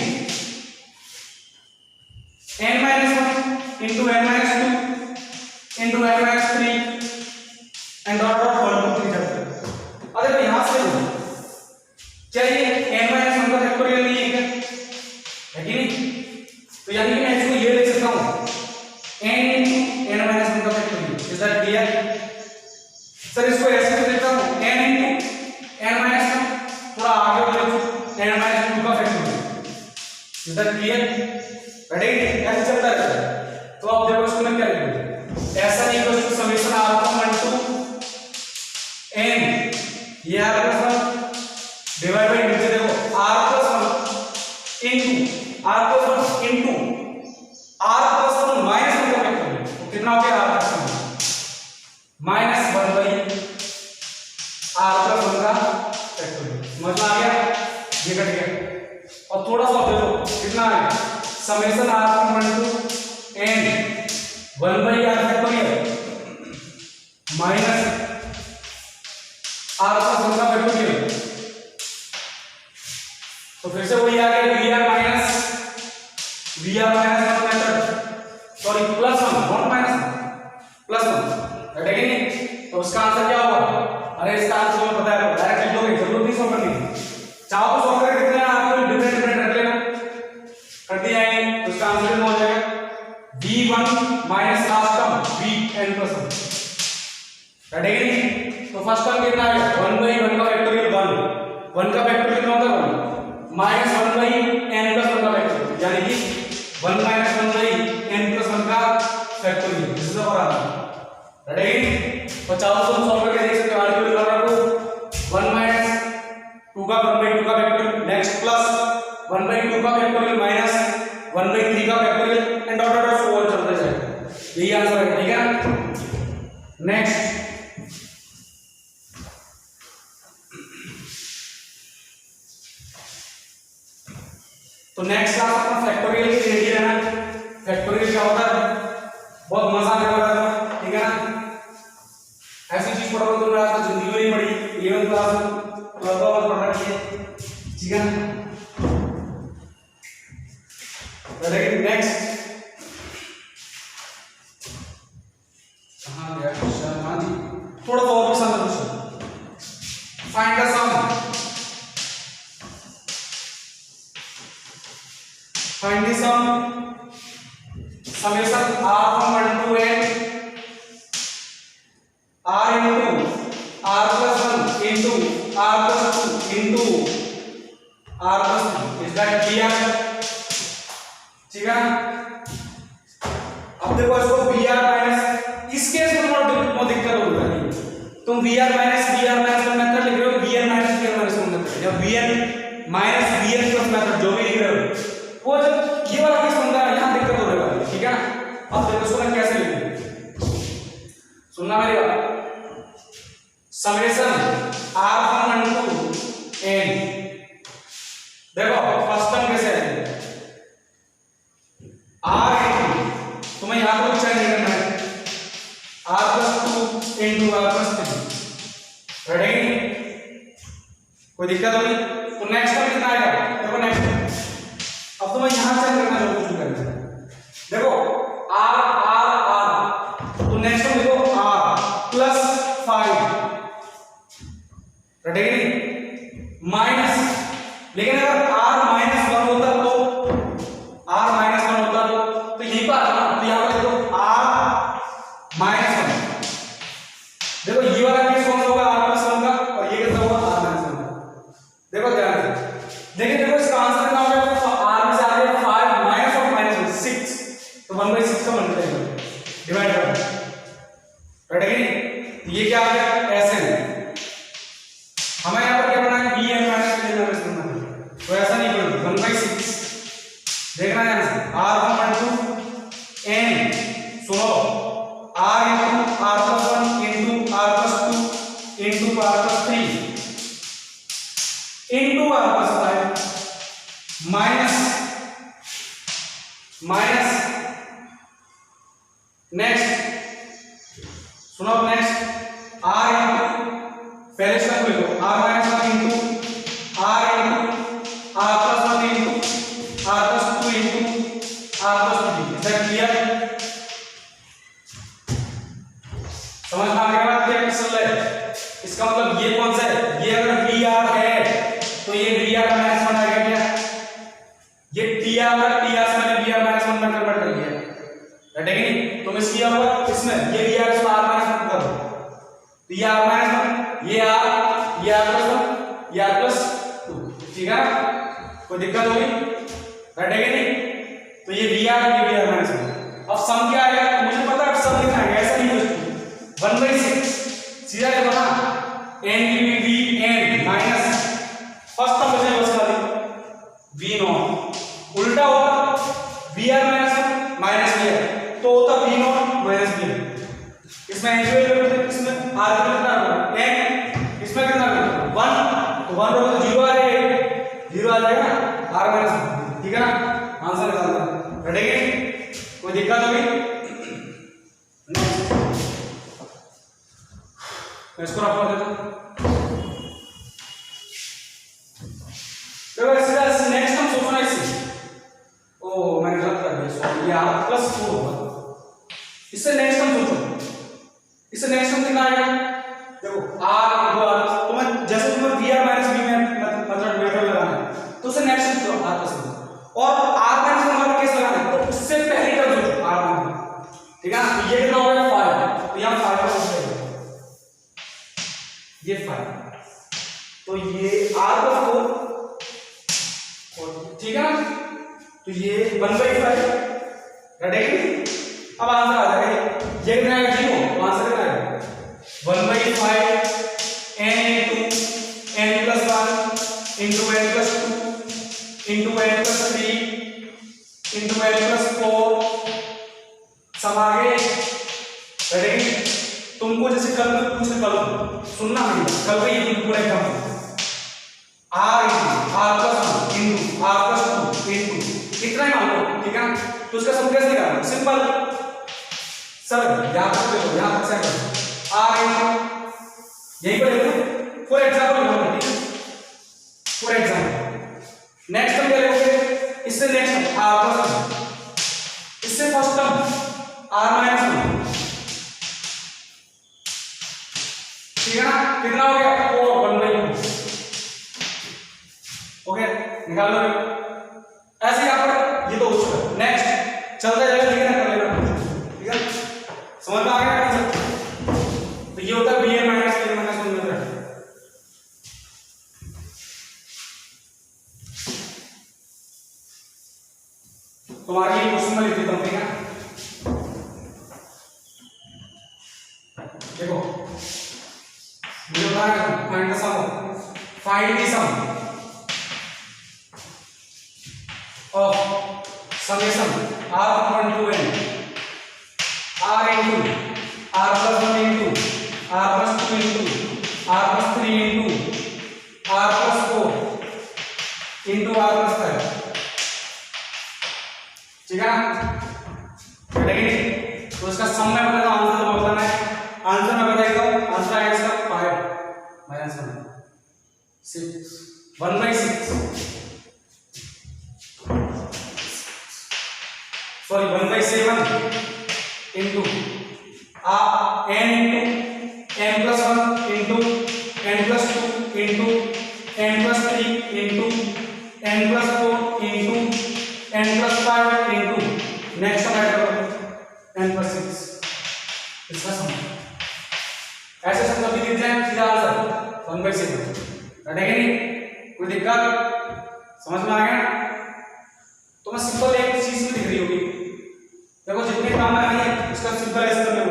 n minus 1 into n minus 2 into n minus 3 and dot dot 1 2 3 तक। अरे तो यहां से चलिए n minus 1 का फैक्टोरियल नहीं है क्या, है कि नहीं, तो यानी कि मैं इसको ये लिख सकता हूं n into n minus 1 का factorial. Is that clear sir? इसको ऐसे लिख देता हूं n into n minus 1, थोड़ा आगे बढ़ो n minus 2 का factorial. Is that clear? Ready, ऐसे चलता है। तो अब देखो इसको मैं क्या लिखूंगा, ऐसा equals to summation R from 1 to n, ये R plus 1 डिवाइड बाय, नीचे देखो R plus 1 into R plus 1 into R plus 1 minus 1 का फैक्टोरियल, तो कितना हो गया R plus 1 minus 1 by R plus 1 का फैक्टोरियल। समझ में आ गया, ये कट गया। और थोड़ा सा देखो कितना है, summation R from 1 to n 1 by R factorial minus R plus 1 का फैक्टोरियल। तो फिर से वही आ गया VR minus 1 method, sorry plus 1 not minus plus 1, है कि नहीं। तो उसका आंसर क्या होगा, अरे इसका आंसर मैं बता रहा हूं, डायरेक्ट लिख दोगे, जरूरत नहीं सॉल्व करने की, चाहो तो सॉल्व करके कितने आपको डिफरेंट डिफरेंट रख लेना, कर दिया है। तो इसका आंसर कितना हो जाएगा v1 minus last term vn plus 1, है कि नहीं। तो फर्स्ट टर्म कितना है 1 by 1 का फैक्टोरियल 1 का फैक्टोरियल कितना होता है 1 माइनस 1 by n plus 1 का फैक्टोरियल, यानी कि 1 माइनस 1 by n plus 1 का factorial. This is our answer, ready. तो चाहो तो सॉल्व करके देख सकते हो, आगे भी लगा रखो 1 माइनस 2 का 1 by 2 का फैक्टोरियल, नेक्स्ट प्लस 1 by 2 का फैक्टोरियल माइनस 1 by 3 का factorial and dot dot so on चलते जाएगा। यही आंसर है, ठीक है। नेक्स्ट तो नेक्स्ट क्लास अपना फैक्टोरियल की रेडी रहना। फैक्टोरियल क्या होता है, बहुत मजा आने वाला है, ठीक है ना। ऐसी चीज पढ़ोगे तो मैं जिंदगी में नहीं पढ़ी, 11th क्लास में तो पढ़ रखी है, ठीक है ना। नेक्स्ट कहां गया क्वेश्चन, हां जी थोड़ा तो और भी समझ लो। Find the sum, find the sum summation R from 1 to n R into R plus 1 into R plus 2 into R plus 2, is that clear? ठीक है। अब देखो इसको VR माइनस, इस केस में थोड़ा दिक्कत होगा, तुम VR माइनस का मेथड लिख रहे हो, VR माइनस का मेथड, या VR minus VN plus method जो भी लिख रहे हो, वो जब ये वाला केस बनता है यहाँ दिक्कत हो रहा है, ठीक है। अब देखो इसको मैं कैसे लिखूं, समेशन r1 टू n। देखो फर्स्ट टर्म कैसे आएगी, r तुम्हें यहां पर चेंज करना है r+2 into r+3। रेडी, कोई दिक्कत होगी? तो नेक्स्ट टर्म कितना आएगा? देखो नेक्स्ट अब तुम्हें यहां चेंज करना है, जो कुछ करना है। देखो r r r, तो नेक्स्ट टर्म देखो r+5। रेडी, माइनस, लेकिन अगर r-1 होता तो r-1 होता तो यही पर आता ना, तो यहां पर देखो r-1। देखो ये वाला केस कौन सा होगा? r+1 का, और ये कैसा होगा? r-1 का। देखो ध्यान से, लेकिन देखो इसका आंसर कितना हो जाएगा? r में से आ गया 5 माइनस ऑफ माइनस 6, तो 1/6 का मल्टीप्लाई डिवाइड कर। रेडी, ये क्या आ गया? Sn। हमें यहां पर क्या करना है? bn माइनस bn, तो ऐसा नहीं करोगे, 1/6 देखना है r1 टू n। सुनो, r into r+1 into r+2 into r+3 into r+5 minus next, सुनो नेक्स्ट r into पहले स्टेप में लो r-1 into r into r+1 into r+2 into r+3। Is that clear? समझ में आ गया बात? क्या चल रहा है? इसका मतलब ये कौन सा है? ये अगर br है तो ये br माइनस 1 आ गया क्या? ये tr का tr से मैंने br माइनस 1 में कन्वर्ट कर दिया, राइट है कि नहीं? तो मैं किया होगा इसमें ये br इसमें r माइनस 1 करो, तो ये r माइनस 1, ये r, ये r+1, ये r+2, ठीक है ना? कोई दिक्कत होगी? राइट है कि नहीं? तो ये br, ये br माइनस 1। अब सम क्या आएगा? मुझे पता है सम कितना आएगा, ऐसा नहीं है 1/6 सीधा देखो ना, n की भी n माइनस फर्स्ट टर्म बचे बस खाली v0, उल्टा होता br माइनस 1 माइनस br, तो होता v0 माइनस br। इसमें एंजुअल करते, इसमें r कितना होगा? n, इसमें कितना होगा? 1, तो 1 होगा तो 0 आ जाएगा, 0 आ जाएगा r माइनस 1, ठीक है ना? आंसर निकाल दो, रेडी? कोई दिक्कत होगी? मैं इसको रफ कर देता हूं। देखो इसका नेक्स्ट हम सोचना इससे, ओ मैंने गलत कर दिया, सॉरी, ये r+4 होगा। इससे नेक्स्ट हम सोचो, इससे नेक्स्ट हम कितना आएगा? देखो r, तो मैं जैसे तुम्हें br माइनस b में मतलब मेथड लगाना है, तो उससे नेक्स्ट सोचो r+1, और r माइनस 1 वाला केस लगाना है, तो उससे पहले कर दो r1, ठीक है ना? ये कितना हो गया? 5, तो यहां 5 का हो ये 5, तो ये r+4, ठीक है ना? तो ये 1/5, रेडी? अब आंसर आ जाएगा, ये कितना है? 0, तो आंसर कितना है? 1/5 n into n+1 into n+2 into n+3 into n+4 सब आ गए, रेडी? तुमको जैसे कल में पूछे, कल सुनना है, कल का ये पूरा exam r into r+1 into r+2 into इतना ही मान लो, ठीक है? तो उसका सम कैसे निकालना? सिंपल सर, यहां पर देखो, यहां पर सेकंड r into यही पर देखो, for example, for example next term क्या लिखोगे? इससे नेक्स्ट टर्म r+1, इससे फर्स्ट टर्म r-1, ठीक है ना? कितना हो गया? 4, 1/2, ओके, निकाल लो। ऐसे ही यहां पर ये तो हो चुका, नेक्स्ट चलता जाएगा, लेकिन कर लेना, ठीक है? समझ में आ गया नहीं? तो ये होता है bn minus bn minus 1 method. तुम्हारी ये क्वेश्चन में लिख देता हूं, ठीक है? देखो मुझे बता रहा find the sum, find the sum of summation r1 to n r into r+1 into r+2 into ठीक है ना, तो इसका सम में बताना, आंसर में बताना है, आंसर में बताएगा, आंसर आएगा इसका 5 minus 1 6 1/6 sorry 1/7 into n into n plus 1 into n plus 2 into n plus 3 into n plus 4 into n plus 5 into next हम ऐड करो n plus 6 इसका सम। ऐसे सम कभी दिख जाए सीधा आंसर 1/7 रटेगा नहीं, कोई दिक्कत समझ में आ गया? तो मैं सिंपल एक चीज में दिख रही होगी, देखो जितने काम आ रही है इसका सिंपल ऐसे कर लो,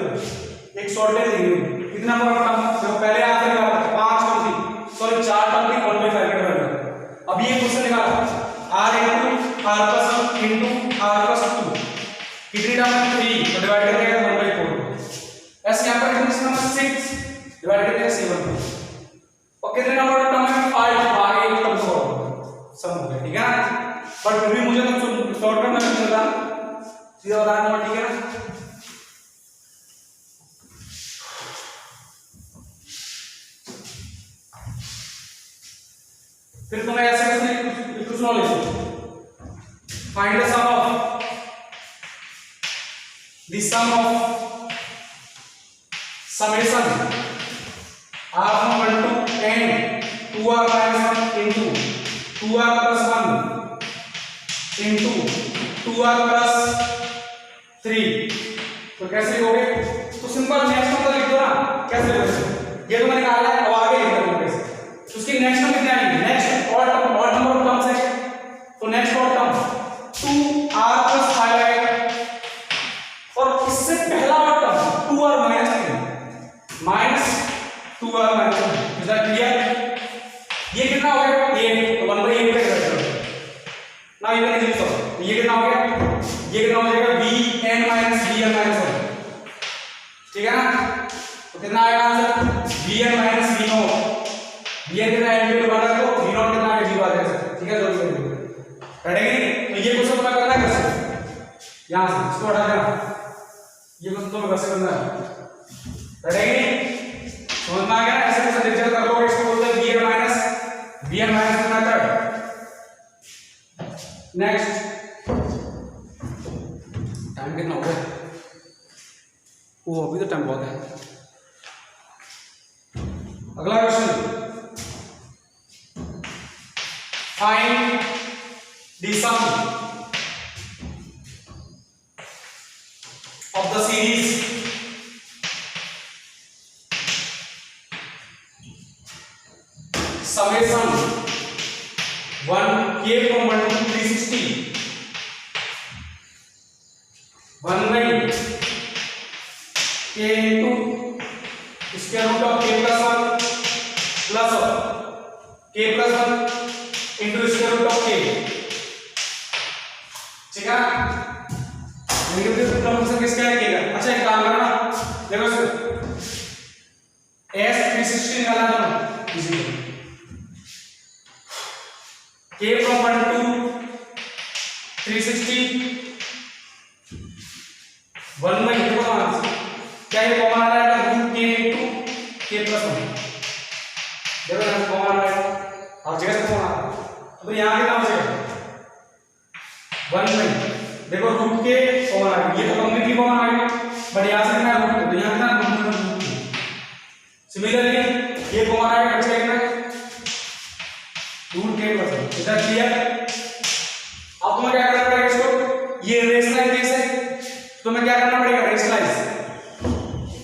एक शॉर्टेज दी हुई कितना बड़ा टर्म, देखो पहले आंसर निकाला 5 टर्म थी, सॉरी 4 टर्म थी 1/5 के बराबर। अब ये क्वेश्चन निकाला r into r plus 1 into r plus 2 कितनी टर्म है 3 तो डिवाइड कर देगा 1/4। ऐसे यहां पर इसका नंबर 6 डिवाइड कर देगा 7 और कितने नंबर टर्म है 5 आगे एक टर्म को सम हो गया, ठीक है ना। बट फिर भी मुझे तो शॉर्टकट में नहीं मिलता, सीधा बता दूंगा, ठीक है ना। फिर तुम्हें ऐसे कुछ knowledge, find the sum of summation r from 1 to n 2r minus 1 into 2r plus 1 into 2r plus 3 तो कैसे लिखोगे? तो सिंपल नेक्स्ट टर्म लिख दो ना, कैसे लिखोगे? ये तो मैंने निकाला है, अब आगे लिख दो कैसे, तो उसकी नेक्स्ट टर्म कितनी आएगी? Next odd number of terms है, तो next odd term 2r plus 5 आएगा और इससे पहला odd term 2r minus 3 minus 2r minus 3 is that clear? ये कितना हो गया 8, तो 1/8 पे कर दो ना, ये नहीं लिख सकते, ये कितना हो गया, ये कितना हो जाएगा bn minus bn minus 1, ठीक है ना। तो कितना आएगा answer bn minus b0, bn कितना है इंटू बना दो, b0 कितना है 0 आ जाएगा, ठीक है। जल्दी रेडी, तो ये क्वेश्चन तुम्हें करना है कैसे, यहां से इसको हटा देना, ये क्वेश्चन तुम्हें कैसे करना है, रेडी समझ में आ गया? ऐसे कैसे डिफरेंशियल कर लोगे, इसको बोलते हैं bn minus method. Next time कितना हो गया? वो अभी तो टाइम बहुत है। अगला question, find the sum of the series summation 1k from 1 to 360 1 by k into square root of k plus 1 plus k plus 1 into square root of k, ठीक है। नेगेटिव फंक्शन किसका है, k का। अच्छा एक काम करना, देखो s 360 निकालना है, easy k from 1 to 360 1 by k को क्या ये कॉमन आ रहा है root k into k plus 1, देखो यहाँ कॉमन आ रहा है, हर जगह से कॉमन आ रहा है, तो यहाँ कितना हो जाएगा 1 by, देखो रूट k कॉमन आ गया, ये तो कंप्लीटली कॉमन आ गया, बट यहाँ से कितना रूट, तो यहाँ कितना रूट k। सिमिलरली ये कॉमन आएगा, अच्छा कितना रूट k plus 1, इतना क्लियर। अब तुम्हें क्या करना पड़ेगा, इसको ये रेशनलाइज केस है, तो तुम्हें क्या करना पड़ेगा रेशनलाइज,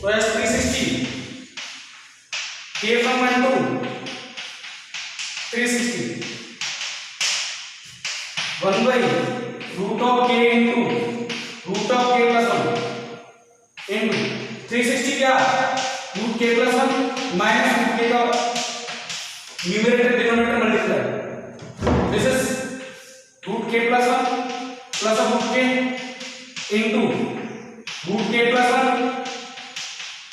तो s 360 k from 1 to 360 1 by root of k into root of k plus 1 into 360 क्या root k plus 1 minus root k का numerator denominator multiply, this is root k plus 1 plus of root k into root k plus 1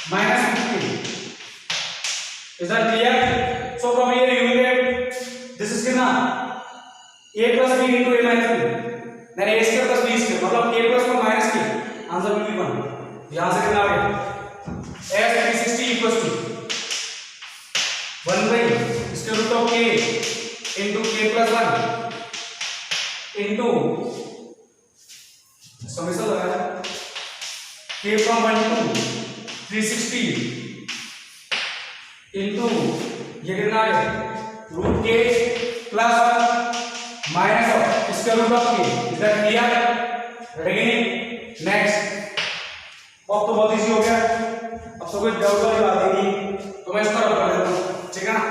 minus root k, is that clear? So from here you will get this is कितना a plus b into a minus b, then a square plus b square मतलब a plus 1 minus k, answer will be 1। यहां से कितना आ गया s 360 equals to 1 by square root of k into k plus 1 into summation लगाया k फ्रॉम 1 टू 360 इनटू ये कितना आ गया root k plus 1 minus of square root of k। Is that clear? Ready? Next अब तो बहुत इजी हो गया। अब सब कुछ डाउट वाली बात नहीं, तो मैं इसको रख देता हूं, ठीक है ना।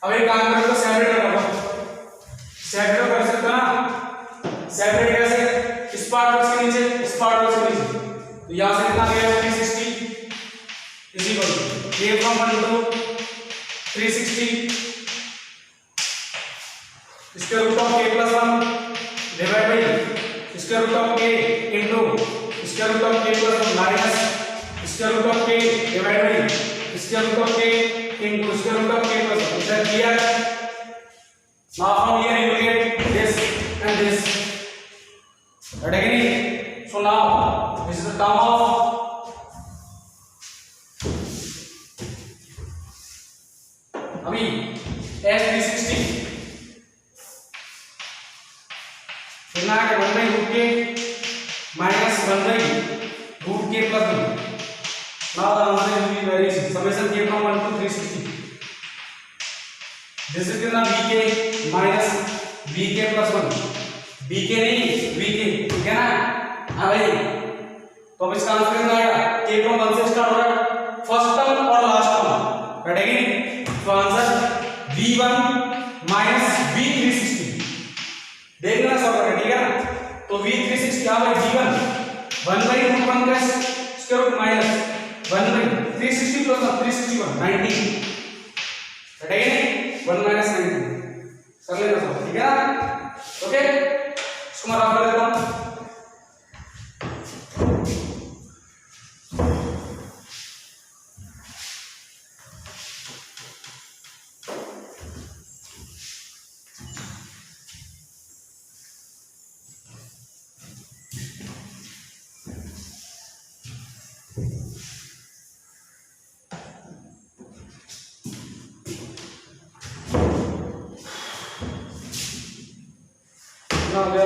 अब एक काम करो तो सेपरेट कर दो, सेपरेट कर सकते हो ना। सेपरेट कैसे? इस पार्ट को इसके नीचे, इस पार्ट को इसके नीचे, तो यहां से कितना गया 360 is equal to k from 1 to 360 square root of k plus 1 divide by square root of k into square root of k plus 1 minus square root of k divide by square root of k into square root of k plus 1। That clear? Now from here you will get this and this. Right again? So now this is the term of अभी S360 कितना है 1 by root k minus 1 by root k plus 1। Now the answer will be very easy, summation k from 1 to 360 this is कितना bk minus bk plus 1, bk नहीं vk, ठीक है ना। हाँ भाई, तो अब इसका आंसर कितना आएगा k फ्रॉम 1 से स्टार्ट हो रहा है फर्स्ट टर्म और लास्ट टर्म, राइट अगेन। तो आंसर v1 माइनस v360 देखना सब है, ठीक है ना। तो v360 क्या भाई v1 1 बाई रूट 1 का square root minus 1 by 360 plus 361 90, right है 1 माइनस 90 कर लेना सब, ठीक है ना। ओके, इसको मैं रफ कर देता हूं। हो गया।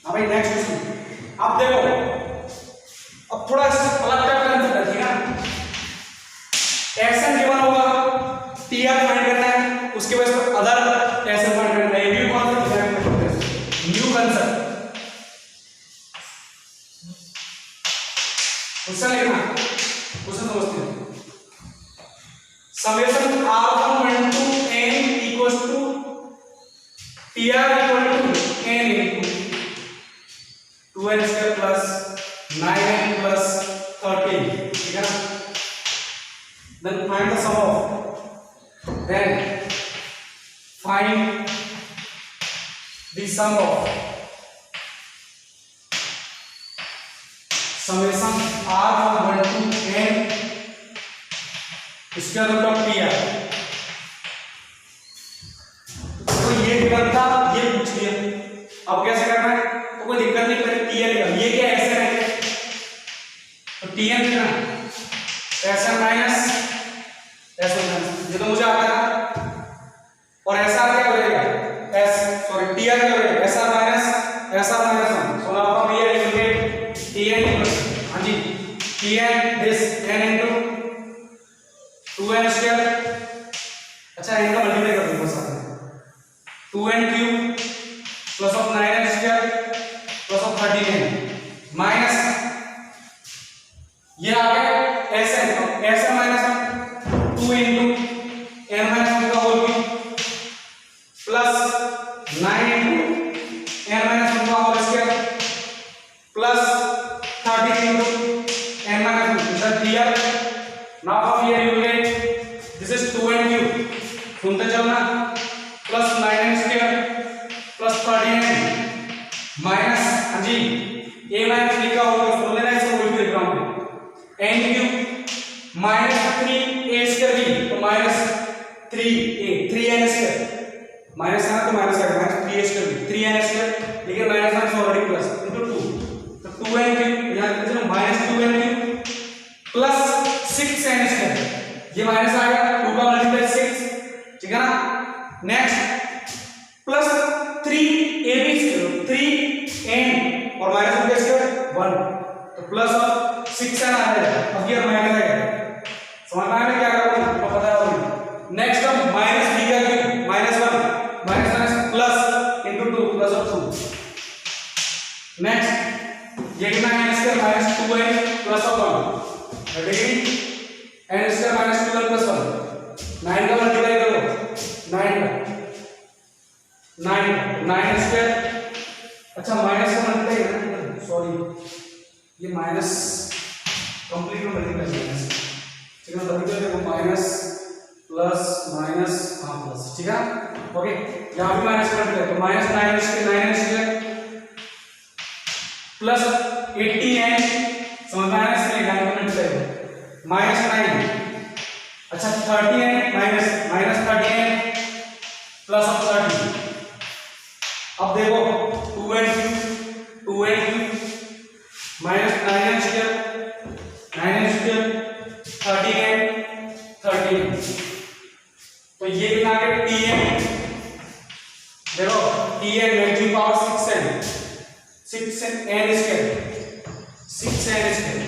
अब भाई नेक्स्ट क्वेश्चन आप देखो, अब थोड़ा अलग टाइप का आंसर है, ठीक है। एक्शन गिवन होगा, टीआर फाइंड करना है, उसके बाद अदर एक्शन फाइंड करना है। New concept, new concept question लिखना, क्वेश्चन समझते हैं। Summation r from 1 to n equals to tr equal to n into 2n square plus 9n plus 13, ठीक है ना। Then find the sum of, then find the sum of summation r from 1 to n square root of tr। तो ये गिवन था, ये पूछ लिया, अब कैसे करना है, तो कोई दिक्कत नहीं, पहले tr निकाल। ये क्या ऐसे है, तो tn कितना ऐसा माइनस ऐसा माइनस, ये तो मुझे आता है। और ऐसा क्या हो जाएगा s, सॉरी tr क्या हो जाएगा ऐसा माइनस ऐसा minus 1। So now from here you gate tn, हां जी tn this n into 2n square, अच्छा इनका मल्टीप्लाई कर दूंगा साथ में, 2n cube plus of 9n square plus of 13n minus ये आ गया ऐसे ऐसे माइनस 2 इनटू n माइनस 1 का whole cube plus 9 into n minus 1 का whole square plus 13 into n minus 1 that clear. Now from here you get this is 2n cube, सुनते चलना, plus 9n square plus 13n minus, हां जी a माइनस b का होगा, सुन लेना, इसको बोल के लिख रहा हूं n cube minus 3a square b, तो minus 3a 3n square minus है तो माइनस आएगा, माइनस 3 स्क्वायर 3n स्क्वायर, लेकिन minus minus already plus into 2, तो 2n क्यूब यहां लिख दीजिए minus 2n cube plus 6n square, ये माइनस आ गया 2 का मल्टीप्लाई 6, ठीक है ना। Next plus 3ab square 3n और माइनस का स्क्वायर 1, तो प्लस और 6n आ जाएगा। अब ये माइनस आएगा, समझ में आया क्या करूं तो पता है। नेक्स्ट अब माइनस b का cube minus 1 minus minus plus into 2 plus और 2। नेक्स्ट ये कितना है स्क्वायर माइनस 2n प्लस और 1, ready n square minus 2n plus 1, 9 का मल्टीप्लाई करो 9 स्क्वायर, अच्छा माइनस का मल्टीप्लाई करना, सॉरी ये माइनस कंप्लीट में मल्टीप्लाई करना है, ठीक है। तभी तो देखो माइनस प्लस माइनस हाँ प्लस, ठीक है ओके। यहाँ भी माइनस कर दिया तो माइनस 9 स्क्वायर प्लस 18n, समझ में आया इसमें 9 मल्टीप्लाई माइनस 9, अच्छा 30n minus 30n plus of 30। अब देखो 2n minus 9n square 13n, तो ये कितना आ गया tn, देखो tn maximum power 6n square 6n square.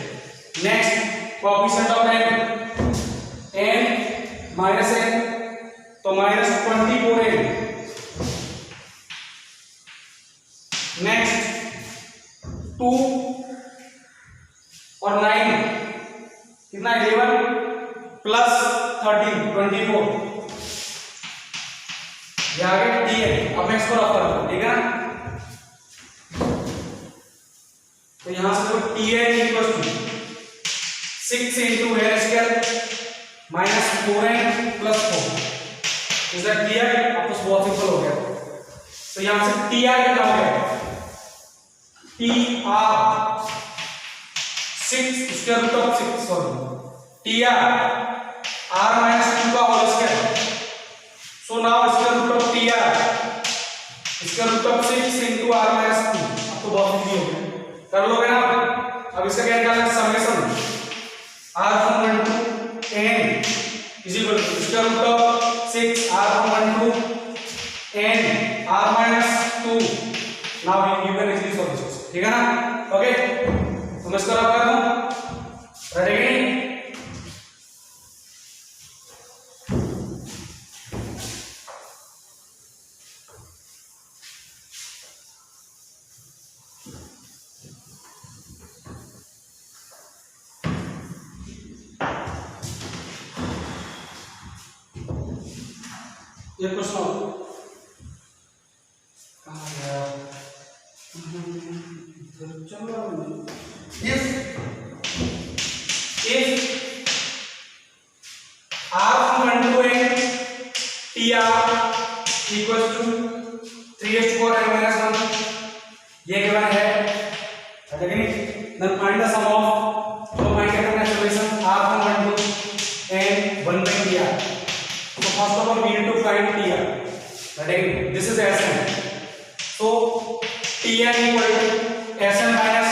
Next coefficient of n minus n, तो माइनस 24n। नेक्स्ट 2 और 9 कितना 11 प्लस 13 24, ये आ गया tn। अब मैं इसको रख करता हूं, ठीक है ना। तो यहां से देखो tn equal to 6 into n square minus 4n plus 4, is that clear. अब तो बहुत सिंपल हो गया। तो यहां से tr कितना हो गया, tr 6 square root of 6, sorry tr r minus 2 का whole square, so now square root of tr square root of 6 into r minus 2। अब तो बहुत इजी हो गया, कर लोगे ना। अब इसका क्या निकालना है, summation r from 1 to n is equal to square root of 6 r from 1 to n r minus 2। Now you can easily solve this, ठीक है ना ओके। तो मैं इसको रख दूं, रेडी। ये क्वेश्चन कहाँ गया, चलो if r from 1 to n tr equals to 3 n minus 1, ये गिवन है, लेकिन then find the sum of, तो फाइंड करना है solution r from 1 to n 1 by tr। So first of all we need to find tr, right? This is Sn, so tn equal to Sn minus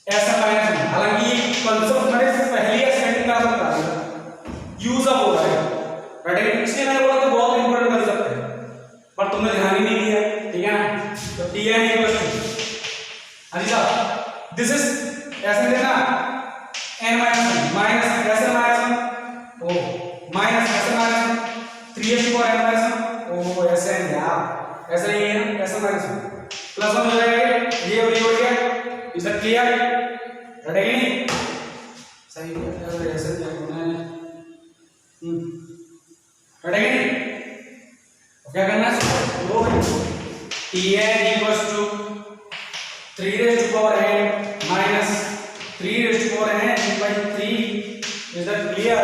1। हालांकि ये कांसेप्ट मैंने पहले ही असाइनमेंट क्लास में करा था, यूज अप हो रहा है, राइट? इसलिए मैंने बोला कि बहुत इंपॉर्टेंट कांसेप्ट है, पर तुमने ध्यान ही नहीं दिया, ठीक है ना। तो tn equal to, हाँ जी साहब, दिस इज Sn देना n minus 1 minus Sn minus 1, ओ minus Sn minus 1 3n minus 1, ओ Sn यार ऐसा ही है ना, Sn minus 1 प्लस 1 हो जाएगा, ये और ये हो गया, इज दैट क्लियर, रेडी नहीं सही है ऐसे क्या करना है, रेडी नहीं क्या करना है, वो tn equals to 3 raised to power n minus 3 raised to power n by 3, is that clear?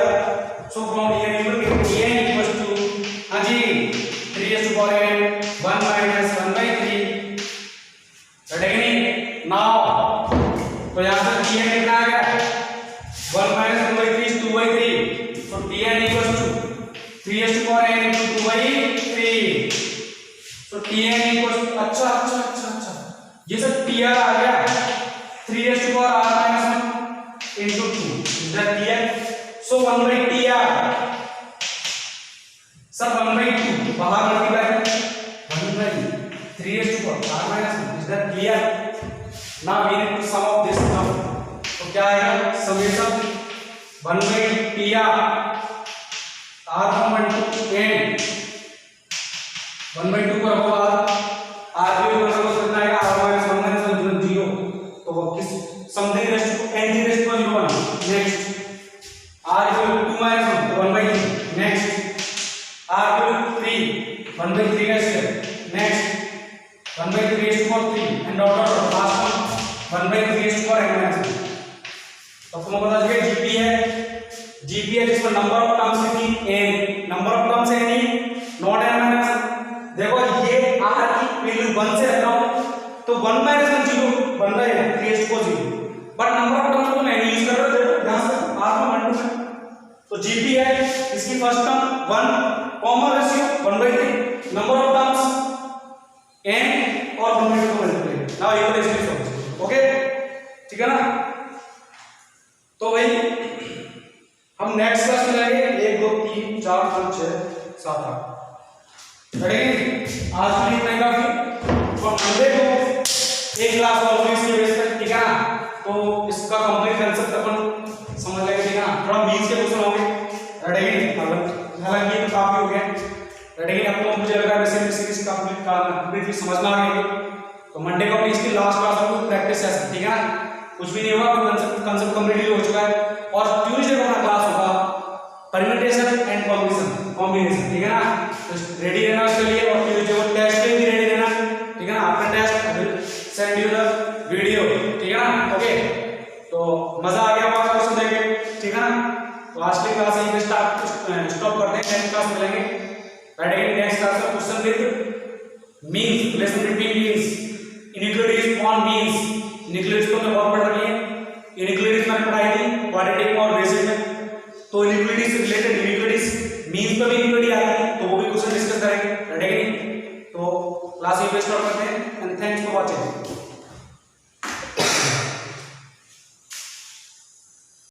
So from here you will get tn equals to, हाँ जी 3 raised to power n 1 minus 1 by 3, ready नहीं। नाउ तो यहाँ से tn कितना आ गया, 1 minus 1 by 3 is 2 by 3, so tn equals to 3 raised to power n into 2 by 3, Tn equal अच्छा अच्छा अच्छा अच्छा ये सब Tr आ गया 3 r - 1 into 2 is that clear? So 1 by Tr सब 1 by 2 बाहर multiply 1 by 3 r - 1 is that clear? Now we need to sum of this term. तो क्या आएगा summation 1 by Tr r1 to n 1 by 2 को रखो r भी को रखो कितना आएगा r - 1 0 तो वो किस समथिंग रेस्ट टू n की रेस्ट टू 1 नेक्स्ट r इक्वल 2 - 1 तो 1 by 3 नेक्स्ट r इक्वल 3 1 by 3 का स्क्वायर next 1 by 3 raised to 3 and dot dot dot last one 1 by 3 raised to n - 1 तो तुमको पता चल गया जीपी है जिसमें नंबर ऑफ टर्म्स कितनी n नंबर ऑफ टर्म्स है नहीं नॉट n माइनस देखो ये r की वैल्यू 1 से रखा हूं तो 1 - 1 0 1 by 3 को 0 बट नंबर ऑफ टर्म्स को मैं यूज कर रहा हूं देखो यहां से r का 1 2 तो जीपी है इसकी first term 1 common ratio 1 by 3 number of terms n और 1 by 2 को multiply now equal expression okay ठीक है ना तो भाई हम नेक्स्ट क्लास में जाएंगे 1 2 3 4 5 6 7 8 रेडी आज के लिए इतना काफी तो मंडे को एक क्लास और फिर इसके बेस पर ठीक है ना तो इसका कंप्लीट कांसेप्ट अपन समझ लेंगे ठीक है ना थोड़ा मीन्स के क्वेश्चन होंगे रेडी हालांकि ये तो काफी हो गया रेडी अब तो मुझे लग रहा है वैसे सीरीज कंप्लीट समझना आ गया तो मंडे को इसकी लास्ट क्लास में प्रैक्टिस सेशन ठीक है ना कुछ भी नहीं होगा कंसेप्ट कंप्लीटली हो चुका है और ट्यूसडे को अपना क्लास होगा परम्यूटेशन एंड कॉम्बिनेशन ठीक है ना तो रेडी रहना उसके लिए और ट्यूसडे को टेस्ट के लिए भी रेडी रहना ठीक है ना आपका test I will send you the video ठीक है ना ओके तो मजा आ गया आपको क्वेश्चन देख ठीक है ना तो आज की क्लास यहीं पे स्टॉप करते हैं नेक्स्ट क्लास मिलेंगे राइट नेक्स्ट क्लास में question with means relation between means inequalities on means inequalities तो मैं बहुत पढ़ रही है इनइक्वालिटीज मैंने पढ़ाई थी क्वाड्रेटिक और बेसिक में तो इनइक्वालिटीज से रिलेटेड इनइक्वालिटीज मींस पे भी इनइक्वालिटी आ रही है तो वो भी क्वेश्चन डिस्कस करेंगे राइट तो क्लास यहीं पे स्टॉप करते हैं एंड थैंक्स फॉर वाचिंग